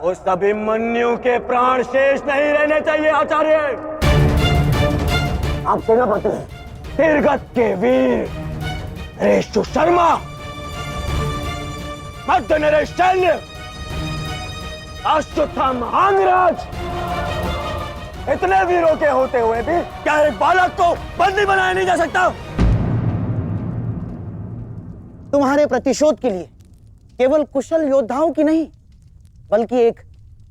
उस अभिमन्यु के प्राण शेष नहीं रहने चाहिए आचार्य। आप सेनापति तीरगत के वीर नरेश शर्मा, मध्य नरेश शैल्य, अश्वत्थामा अंगराज, इतने वीरों के होते हुए भी क्या एक बालक को बंदी बनाया नहीं जा सकता? तुम्हारे प्रतिशोध के लिए केवल कुशल योद्धाओं की नहीं, बल्कि एक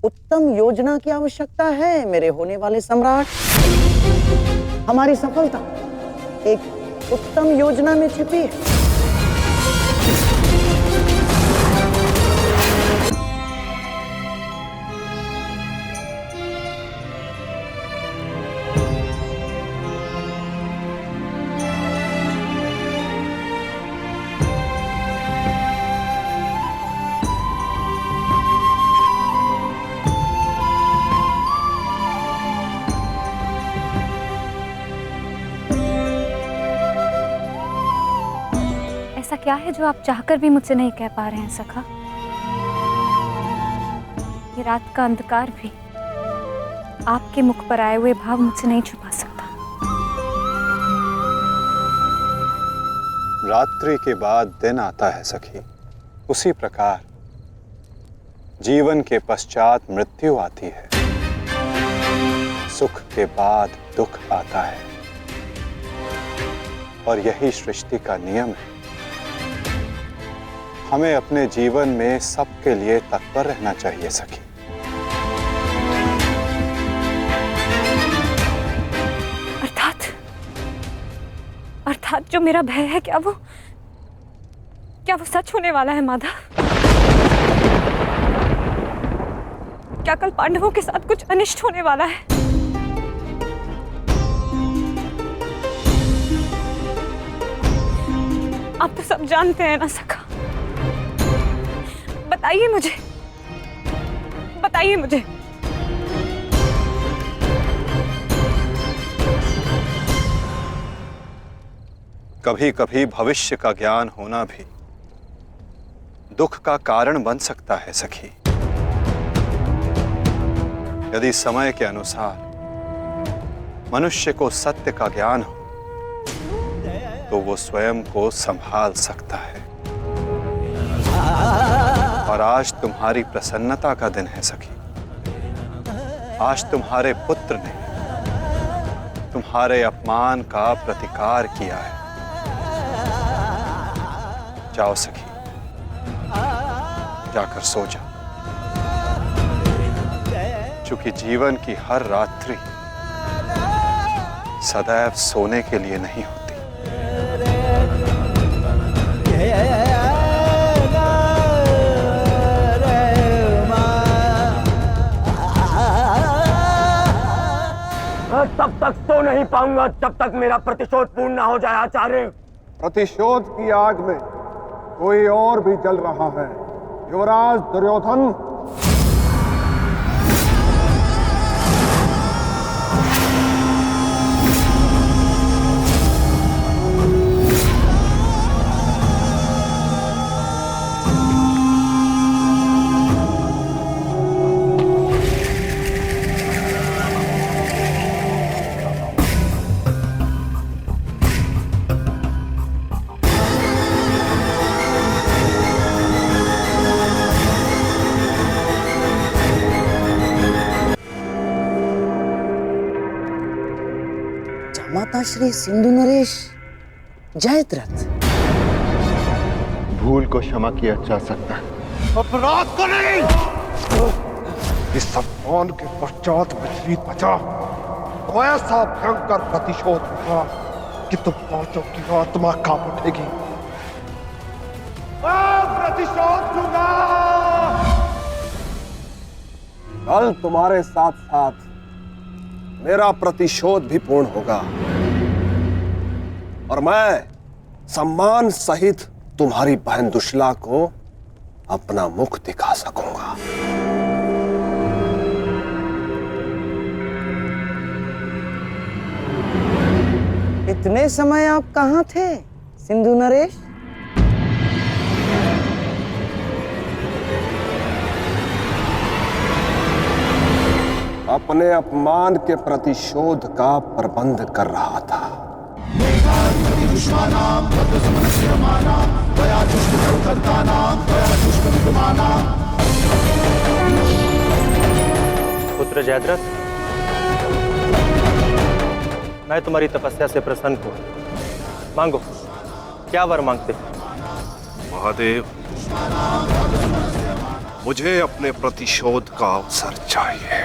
उत्तम योजना की आवश्यकता है मेरे होने वाले सम्राट। हमारी सफलता एक उत्तम योजना में छिपी है। ऐसा क्या है जो आप चाहकर भी मुझसे नहीं कह पा रहे हैं सखा? ये रात का अंधकार भी आपके मुख पर आए हुए भाव मुझसे नहीं छुपा सकता। रात्रि के बाद दिन आता है सखी, उसी प्रकार जीवन के पश्चात मृत्यु आती है, सुख के बाद दुख आता है, और यही सृष्टि का नियम है। हमें अपने जीवन में सबके लिए तत्पर रहना चाहिए सखी। अर्थात जो मेरा भय है, क्या वो सच होने वाला है माधव? क्या कल पांडवों के साथ कुछ अनिष्ट होने वाला है? आप तो सब जानते हैं ना सखा। बताइए मुझे, बताइए मुझे। कभी कभी भविष्य का ज्ञान होना भी दुख का कारण बन सकता है सखी। यदि समय के अनुसार मनुष्य को सत्य का ज्ञान हो तो वो स्वयं को संभाल सकता है। और आज तुम्हारी प्रसन्नता का दिन है सखी। आज तुम्हारे पुत्र ने तुम्हारे अपमान का प्रतिकार किया है। जाओ सखी, जाकर सो जाओ, क्योंकि जीवन की हर रात्रि सदैव सोने के लिए नहीं होती। मैं तब तक सो नहीं पाऊंगा जब तक मेरा प्रतिशोध पूर्ण ना हो जाए आचार्य। प्रतिशोध की आग में कोई और भी जल रहा है। युवराज दुर्योधन, माता श्री सिंधु नरेश जयद्रथ। भूल को क्षमा किया जा सकता है, अपराध को नहीं। इस सम्मान के पश्चात विचलित बचा तो ऐसा भयंकर प्रतिशोध होगा कि तुम पांचों की आत्मा कांप उठेगी। प्रतिशोध दूंगा, कल तुम्हारे साथ साथ मेरा प्रतिशोध भी पूर्ण होगा और मैं सम्मान सहित तुम्हारी बहन दुशला को अपना मुख दिखा सकूंगा। इतने समय आप कहाँ थे सिंधु नरेश? अपने अपमान के प्रतिशोध का प्रबंध कर रहा था। पुत्र जयद्रथ, मैं तुम्हारी तपस्या से प्रसन्न हूं। मांगो, क्या वर मांगते हो? महादेव, मुझे अपने प्रतिशोध का अवसर चाहिए।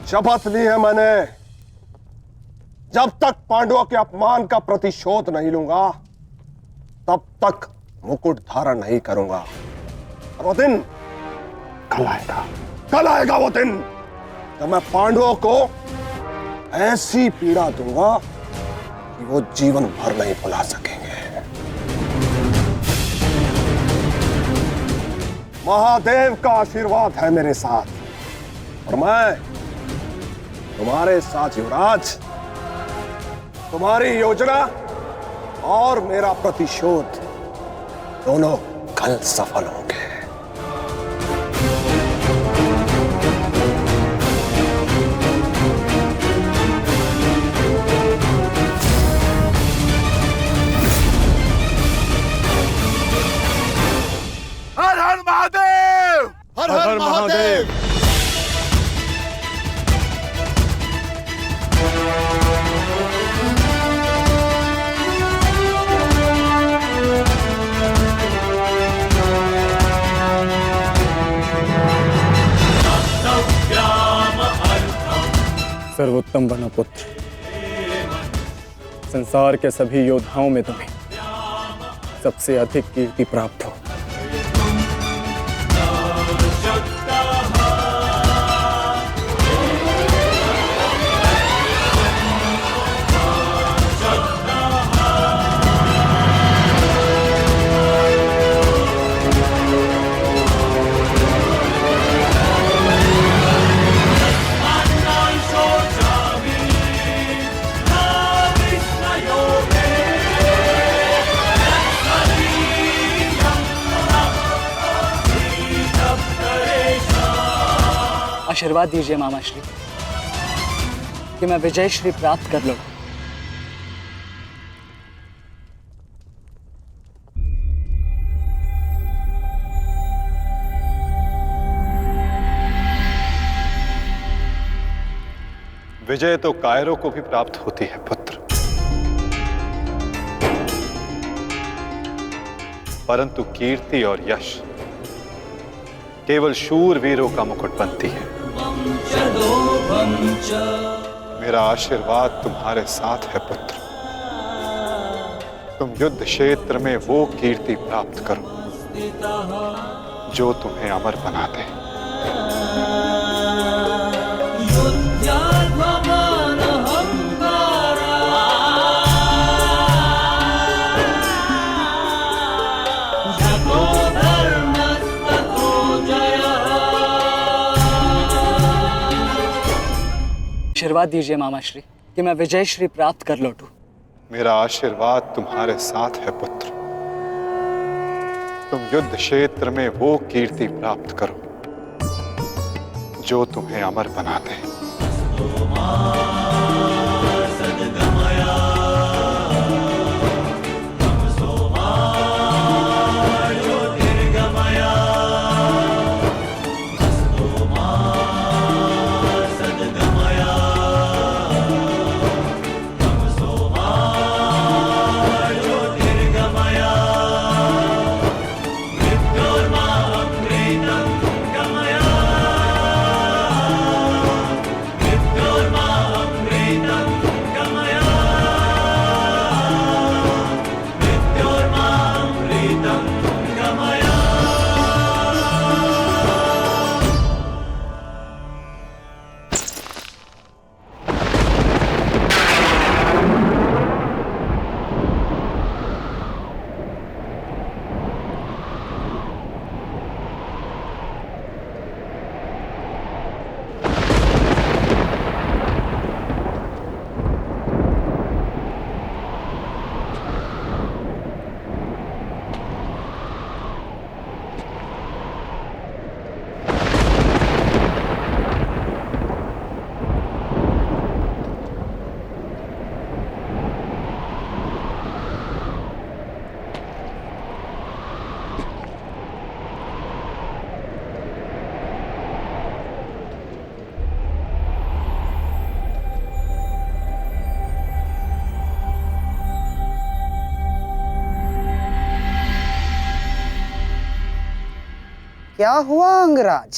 शपथ ली है मैंने, जब तक पांडवों के अपमान का प्रतिशोध नहीं लूंगा तब तक मुकुट धारण नहीं करूंगा। और वो दिन कल आएगा वो दिन जब मैं पांडवों को ऐसी पीड़ा दूंगा कि वो जीवन भर नहीं भुला सकेंगे। महादेव का आशीर्वाद है मेरे साथ और मैं तुम्हारे साथ युवराज। तुम्हारी योजना और मेरा प्रतिशोध दोनों कल सफल होंगे। हर हर महादेव, हर हर महादेव। सर्वोत्तम बनो पुत्र, संसार के सभी योद्धाओं में तुम्हें सबसे अधिक कीर्ति प्राप्त हो। आशीर्वाद दीजिए मामा श्री कि मैं विजय श्री प्राप्त कर लूं। विजय तो कायरों को भी प्राप्त होती है पुत्र, परंतु कीर्ति और यश केवल शूर वीरों का मुकुट बनती है। मेरा आशीर्वाद तुम्हारे साथ है पुत्र। तुम युद्ध क्षेत्र में वो कीर्ति प्राप्त करो जो तुम्हें अमर बना दे। आशीर्वाद दीजिए मामा श्री कि मैं विजय श्री प्राप्त कर लौटूं। मेरा आशीर्वाद तुम्हारे साथ है पुत्र। तुम युद्ध क्षेत्र में वो कीर्ति प्राप्त करो जो तुम्हें अमर बना दे। क्या हुआ अंगराज?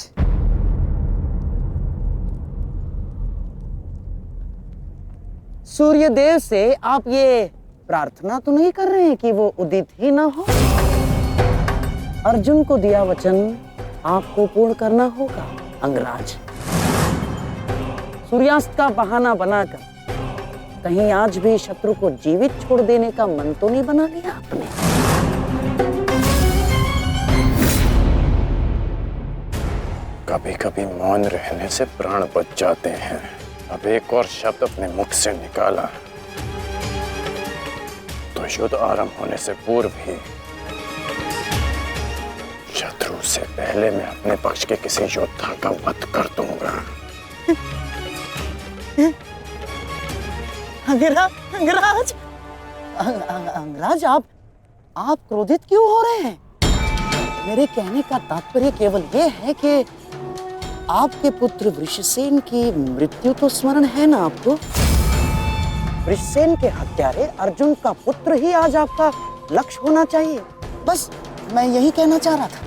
सूर्यदेव से आप ये प्रार्थना तो नहीं कर रहे हैं कि वो उदित ही ना हो? अर्जुन को दिया वचन आपको पूर्ण करना होगा अंगराज। सूर्यास्त का बहाना बनाकर कहीं आज भी शत्रु को जीवित छोड़ देने का मन तो नहीं बना लिया आपने? कभी कभी मौन रहने से प्राण बच जाते हैं। अब एक और शब्द अपने मुख से निकाला तो युद्ध आरंभ होने से पूर्व ही शत्रु से पहले मैं अपने पक्ष के किसी योद्धा का वध कर दूंगा। अंगराज, अंगराज आप क्रोधित क्यों हो रहे हैं? मेरे कहने का तात्पर्य केवल यह है कि आपके पुत्र वृषसेन की मृत्यु तो स्मरण है ना आपको? वृषसेन के हत्यारे अर्जुन का पुत्र ही आज आपका लक्ष्य होना चाहिए। बस मैं यही कहना चाह रहा था।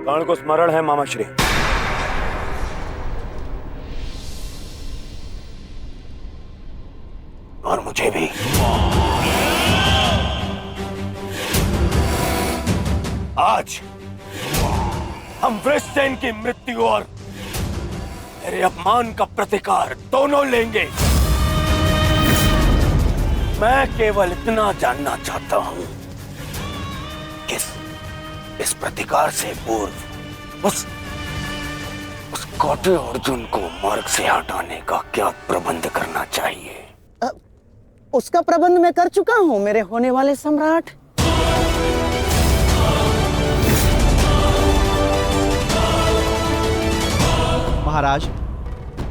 कर्ण को स्मरण है मामा श्री। और मुझे भी। आज हम वृषसेन की मृत्यु और मेरे अपमान का प्रतिकार दोनों लेंगे। मैं केवल इतना जानना चाहता हूं कि इस प्रतिकार से पूर्व उस कौटे अर्जुन को मार्ग से हटाने का क्या प्रबंध करना चाहिए? उसका प्रबंध मैं कर चुका हूं मेरे होने वाले सम्राट। महाराज,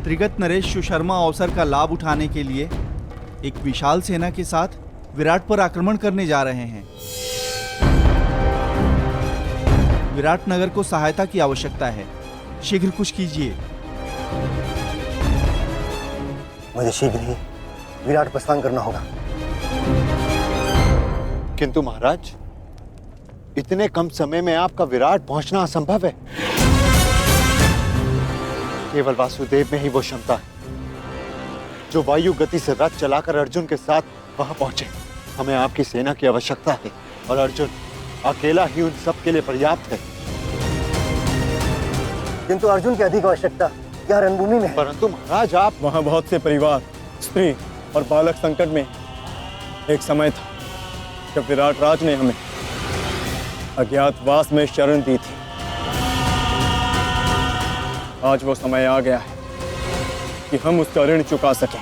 त्रिगत नरेश सुशर्मा अवसर का लाभ उठाने के लिए एक विशाल सेना के साथ विराट पर आक्रमण करने जा रहे हैं। विराट नगर को सहायता की आवश्यकता है। शीघ्र कुछ कीजिए। मुझे शीघ्र ही विराट प्रस्थान करना होगा। किंतु महाराज, इतने कम समय में आपका विराट पहुंचना असंभव है। केवल वासुदेव में ही वो क्षमता है जो वायु गति से रथ चलाकर अर्जुन के साथ वहां पहुंचे। हमें आपकी सेना की आवश्यकता है और अर्जुन अकेला ही उन सब के लिए पर्याप्त है। किंतु अर्जुन की अधिक आवश्यकता यह रणभूमि में है। परंतु महाराज, आप वहां बहुत से परिवार, स्त्री और बालक संकट में। एक समय था जब विराट राज ने हमें अज्ञातवास में शरण दी थी। आज वो समय आ गया है कि हम उसका ऋण चुका सकें।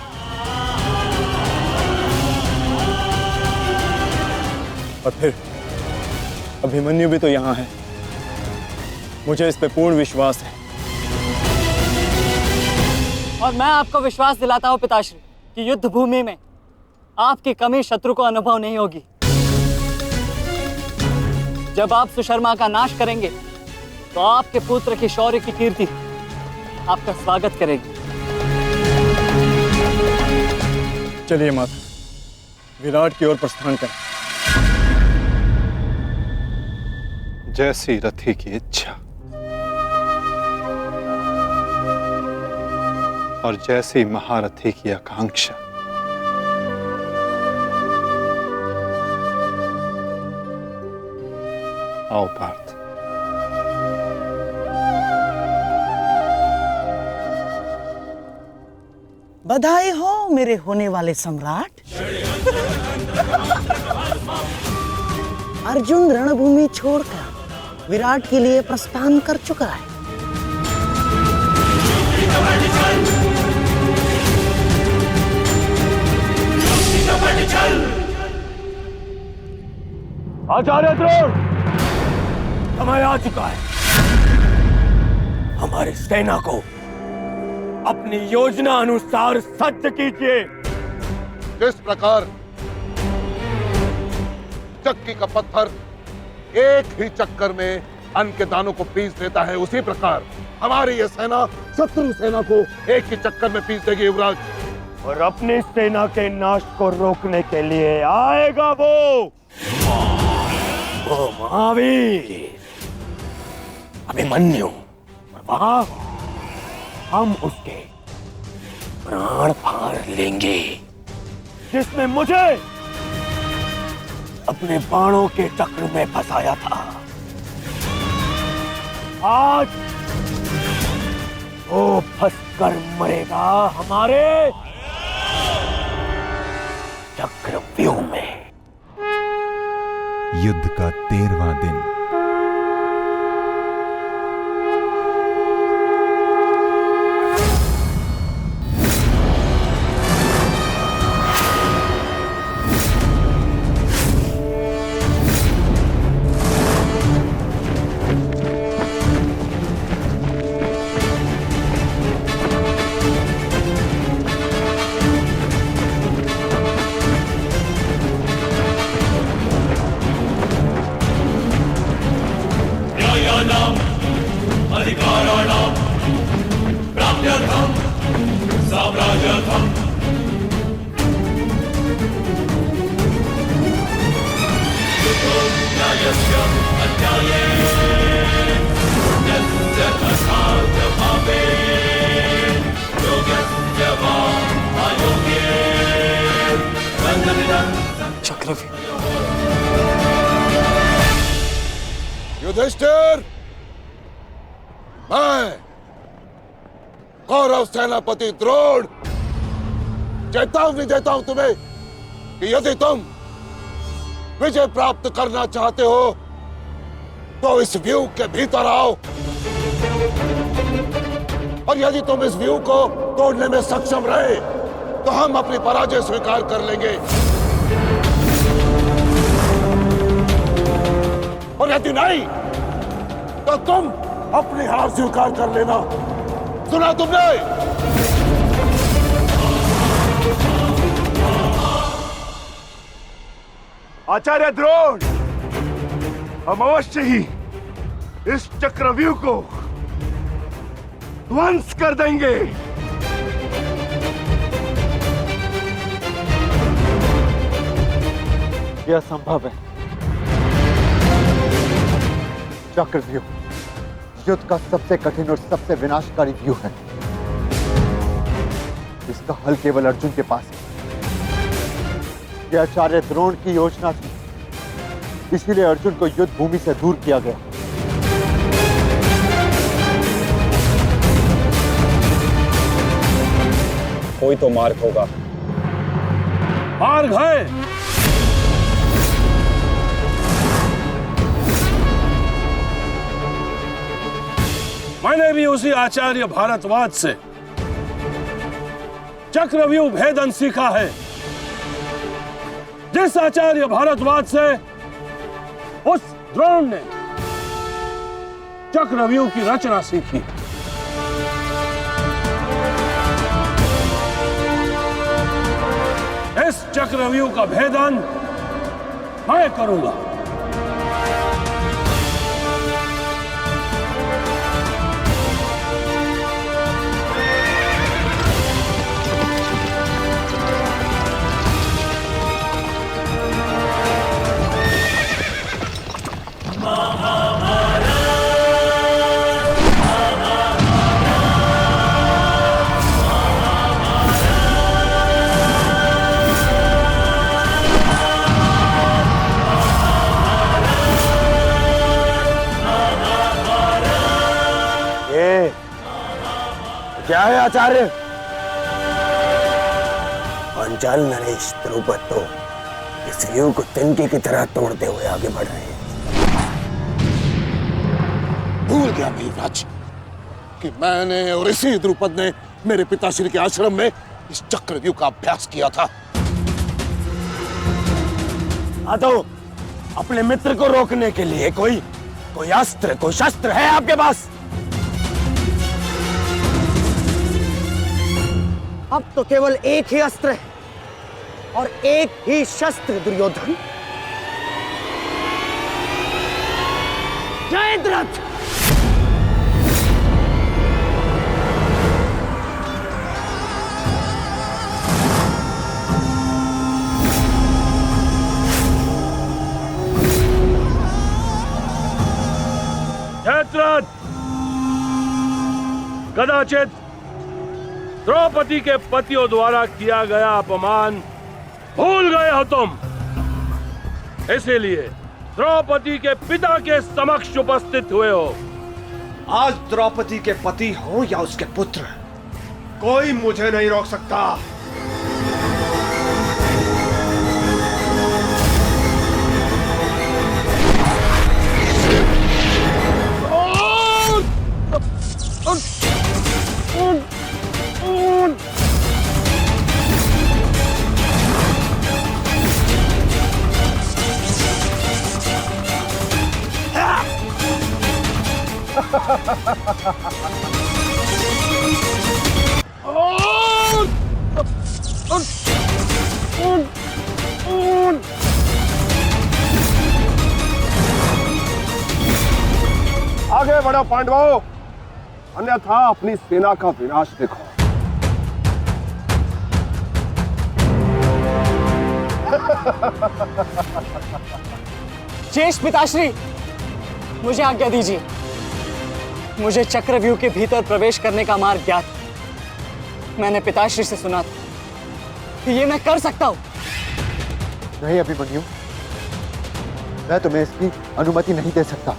और फिर अभिमन्यु भी तो यहाँ है। मुझे इस पे पूर्ण विश्वास है। और मैं आपको विश्वास दिलाता हूँ पिताश्री कि युद्ध भूमि में आपकी कमी शत्रु को अनुभव नहीं होगी। जब आप सुशर्मा का नाश करेंगे तो आपके पुत्र की शौर्य की कीर्ति आपका स्वागत करेगी। चलिए माता, विराट की ओर प्रस्थान करें। जैसी रथी की इच्छा और जैसी महारथी की आकांक्षा। आओ पार्थ। बधाई हो मेरे होने वाले सम्राट। अर्जुन रणभूमि छोड़कर विराट के लिए प्रस्थान कर चुका है। आचार्य द्रोण, समय आ चुका है। हमारी सेना को अपनी योजना अनुसार सज्ज कीजिए। किस प्रकार चक्की का पत्थर एक ही चक्कर में अन्न के दानों को पीस देता है, उसी प्रकार हमारी यह सेना शत्रु सेना को एक ही चक्कर में पीस देगी युवराज। और अपनी सेना के नाश को रोकने के लिए आएगा वो तो महावीर, अभिमन्यु, और वहां हम उसके प्राण फाड़ लेंगे, जिसने मुझे अपने बाणों के चक्र में फंसाया था। आज वो फंसकर मरेगा हमारे चक्रव्यूह में। युद्ध का 13वां दिन। अधिकाराणां प्राप्त्यर्थं साम्राज्यार्थं युद्धो न्यायस्य अन्याये पुण्यस्य तथार्थ भावे योगस्य वा अयोग्ये बन्धनिधं चक्रव्यूह। युधिष्ठिर, मैं कौरव सेनापति द्रोण चेतावनी देता हूं तुम्हें कि यदि तुम विजय प्राप्त करना चाहते हो तो इस व्यूह के भीतर आओ, और यदि तुम इस व्यूह को तोड़ने में सक्षम रहे तो हम अपनी पराजय स्वीकार कर लेंगे, और यदि नहीं तो तुम अपनी हार स्वीकार कर लेना। सुना तुमने? आचार्य द्रोण, हम अवश्य ही इस चक्रव्यूह को ध्वंस कर देंगे। यह संभव है। चक्रव्यूह युद्ध का सबसे कठिन और सबसे विनाशकारी व्यूह है। इसका हल केवल अर्जुन के पास है। यह आचार्य द्रोण की योजना थी, इसीलिए अर्जुन को युद्ध भूमि से दूर किया गया। कोई तो मार्ग होगा। मार्ग है। मैंने भी उसी आचार्य भारद्वाज से चक्रव्यूह भेदन सीखा है, जिस आचार्य भारद्वाज से उस द्रोण ने चक्रव्यूह की रचना सीखी। इस चक्रव्यूह का भेदन मैं करूंगा। क्या है आचार्य? पांचाल नरेश द्रुपद तो इस व्यूह को तिनके की तरह तोड़ते हुए आगे बढ़ रहे हैं। भूल गया मेघराज कि मैंने और इसी द्रुपद ने मेरे पिताश्री के आश्रम में इस चक्रव्यूह का अभ्यास किया था। तो अपने मित्र को रोकने के लिए कोई अस्त्र, कोई शस्त्र है आपके पास? अब तो केवल एक ही अस्त्र है और एक ही शस्त्र दुर्योधन। जयद्रथ! कदाचित द्रौपदी के पतियों द्वारा किया गया अपमान भूल गए हो तुम। इसीलिए द्रौपदी के पिता के समक्ष उपस्थित हुए हो। आज द्रौपदी के पति हो या उसके पुत्र, कोई मुझे नहीं रोक सकता। आगे बढ़ो पांडवों, अन्यथा अपनी सेना का विनाश देखो। ज्येष्ठ पिताश्री, मुझे आज्ञा दीजिए। मुझे चक्रव्यूह के भीतर प्रवेश करने का मार्ग ज्ञात है। मैंने पिताश्री से सुना था कि ये मैं कर सकता हूं। नहीं अभिमन्यु, मैं तुम्हें इसकी अनुमति नहीं दे सकता।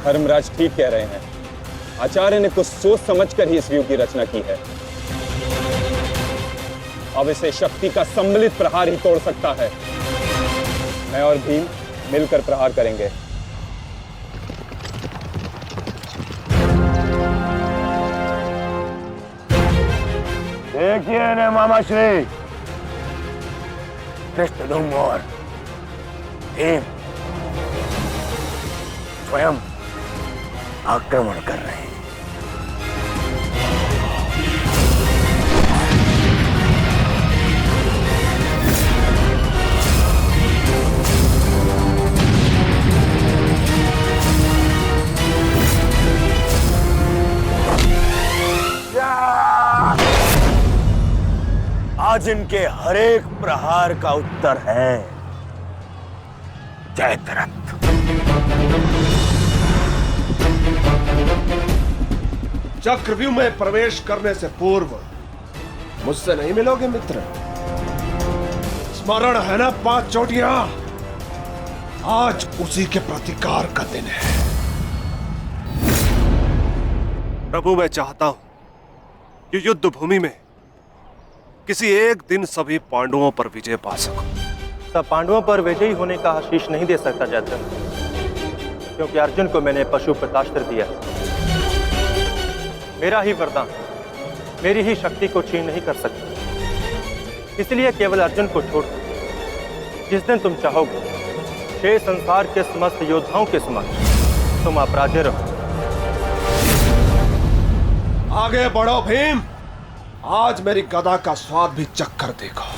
धर्मराज ठीक कह रहे हैं। आचार्य ने कुछ सोच समझकर ही इस व्यूह की रचना की है। अब इसे शक्ति का सम्मिलित प्रहार ही तोड़ सकता है। मैं और भीम मिलकर प्रहार करेंगे। देखिए ने मामा श्री, धृष्टद्युम्न और भीम स्वयं आक्रमण कर रहे हैं। आज इनके हरेक प्रहार का उत्तर है जयद्रथ। चक्रव्यूह में प्रवेश करने से पूर्व मुझसे नहीं मिलोगे मित्र? स्मरण है ना 5 चोटियां? आज उसी के प्रतिकार का दिन है। प्रभु, मैं चाहता हूं कि युद्ध भूमि में किसी एक दिन सभी पांडवों पर विजय पा सकूं। सब पांडवों पर विजयी होने का आशीष नहीं दे सकता जयद्रथ, क्योंकि अर्जुन को मैंने पशु प्रतास्त्र दिया। मेरा ही वरदान मेरी ही शक्ति को छीन नहीं कर सकता। इसलिए केवल अर्जुन को छोड़ जिस दिन तुम चाहोगे, शेष संसार के समस्त योद्धाओं के समक्ष तुम अपराजय रहो। आगे बढ़ो भीम, आज मेरी गदा का स्वाद भी चक्कर देखो।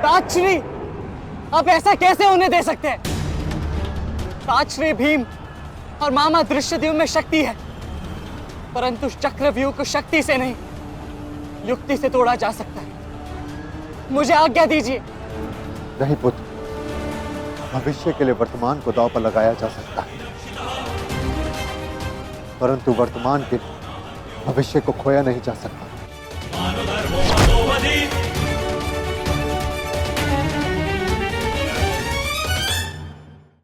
ताजश्री, आप ऐसा कैसे होने दे सकते हैं? ताजश्री भीम और मामा धृष्टद्युम्न में शक्ति है, परंतु चक्रव्यूह को शक्ति से नहीं, युक्ति से तोड़ा जा सकता है। मुझे आज्ञा दीजिए। नहीं पुत्र, भविष्य के लिए वर्तमान को दांव पर लगाया जा सकता है, परंतु वर्तमान के लिए भविष्य को खोया नहीं जा सकता।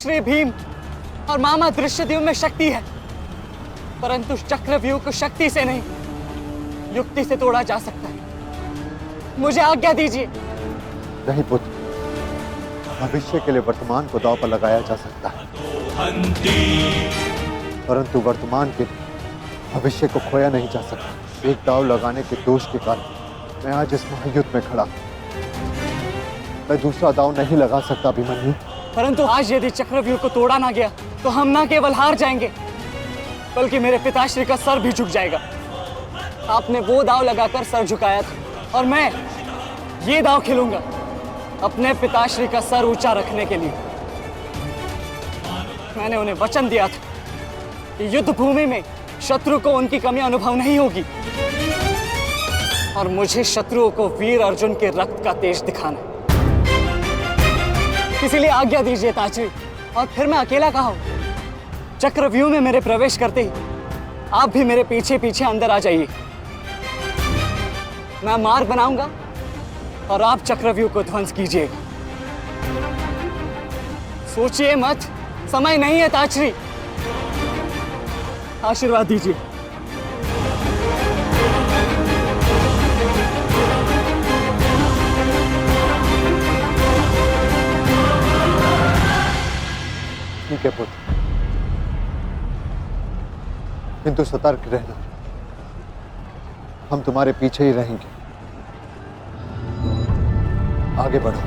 श्री भीम और मामा धृष्टद्युम्न में शक्ति है, परंतु चक्रव्यूह को शक्ति से नहीं, युक्ति से तोड़ा जा सकता है। मुझे आज्ञा दीजिए। नहीं पुत्र, भविष्य के लिए वर्तमान को दांव पर लगाया जा सकता है, परंतु वर्तमान के भविष्य को खोया नहीं जा सकता। एक दाव लगाने के दोष के कारण मैं आज इस महायुद्ध में खड़ा। मैं दूसरा दाव नहीं लगा सकता अभिमन्यु। परंतु आज यदि चक्रव्यूह को तोड़ा ना गया तो हम ना केवल हार जाएंगे बल्कि मेरे पिताश्री का सर भी झुक जाएगा। आपने वो दाव लगाकर सर झुकाया था और मैं ये दाव खेलूंगा अपने पिताश्री का सर ऊंचा रखने के लिए। मैंने उन्हें वचन दिया था कि युद्ध भूमि में शत्रु को उनकी कमी अनुभव नहीं होगी और मुझे शत्रुओं को वीर अर्जुन के रक्त का तेज दिखाना। इसीलिए आज्ञा दीजिए ताची, और फिर मैं अकेला कहाँ हूं? चक्रव्यूह में मेरे प्रवेश करते ही आप भी मेरे पीछे पीछे अंदर आ जाइए। मैं मार्ग बनाऊंगा और आप चक्रव्यूह को ध्वंस कीजिएगा। सोचिए मत, समय नहीं है ताचरी। आशीर्वाद दीजिए। ठीक है पुत्र, किंतु सतर्क रहना। हम तुम्हारे पीछे ही रहेंगे। आगे बढ़ो।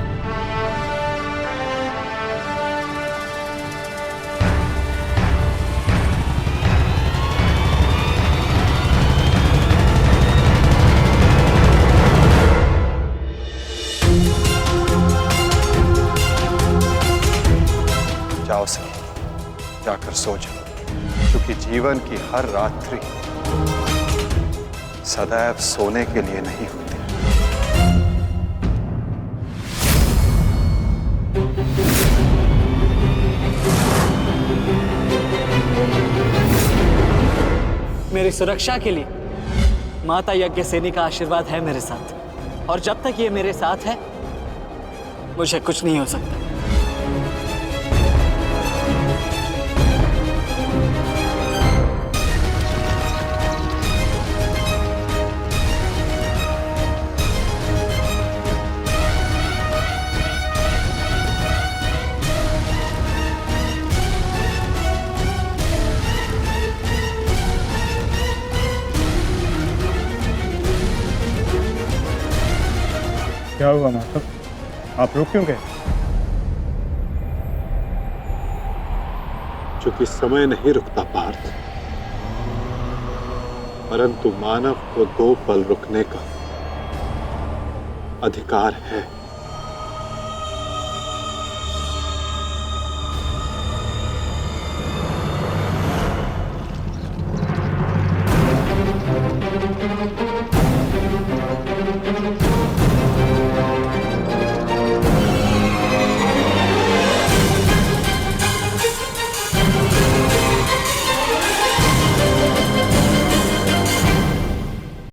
जाओ सही, जाकर सो जाओ, क्योंकि जीवन की हर रात्रि सदैव सोने के लिए नहीं होती। मेरी सुरक्षा के लिए माता यज्ञसेनी का आशीर्वाद है मेरे साथ, और जब तक ये मेरे साथ है मुझे कुछ नहीं हो सकता। क्या हुआ माता? आप रुक क्यों गए? चूंकि समय नहीं रुकता पार्थ, परंतु मानव को 2 पल रुकने का अधिकार है।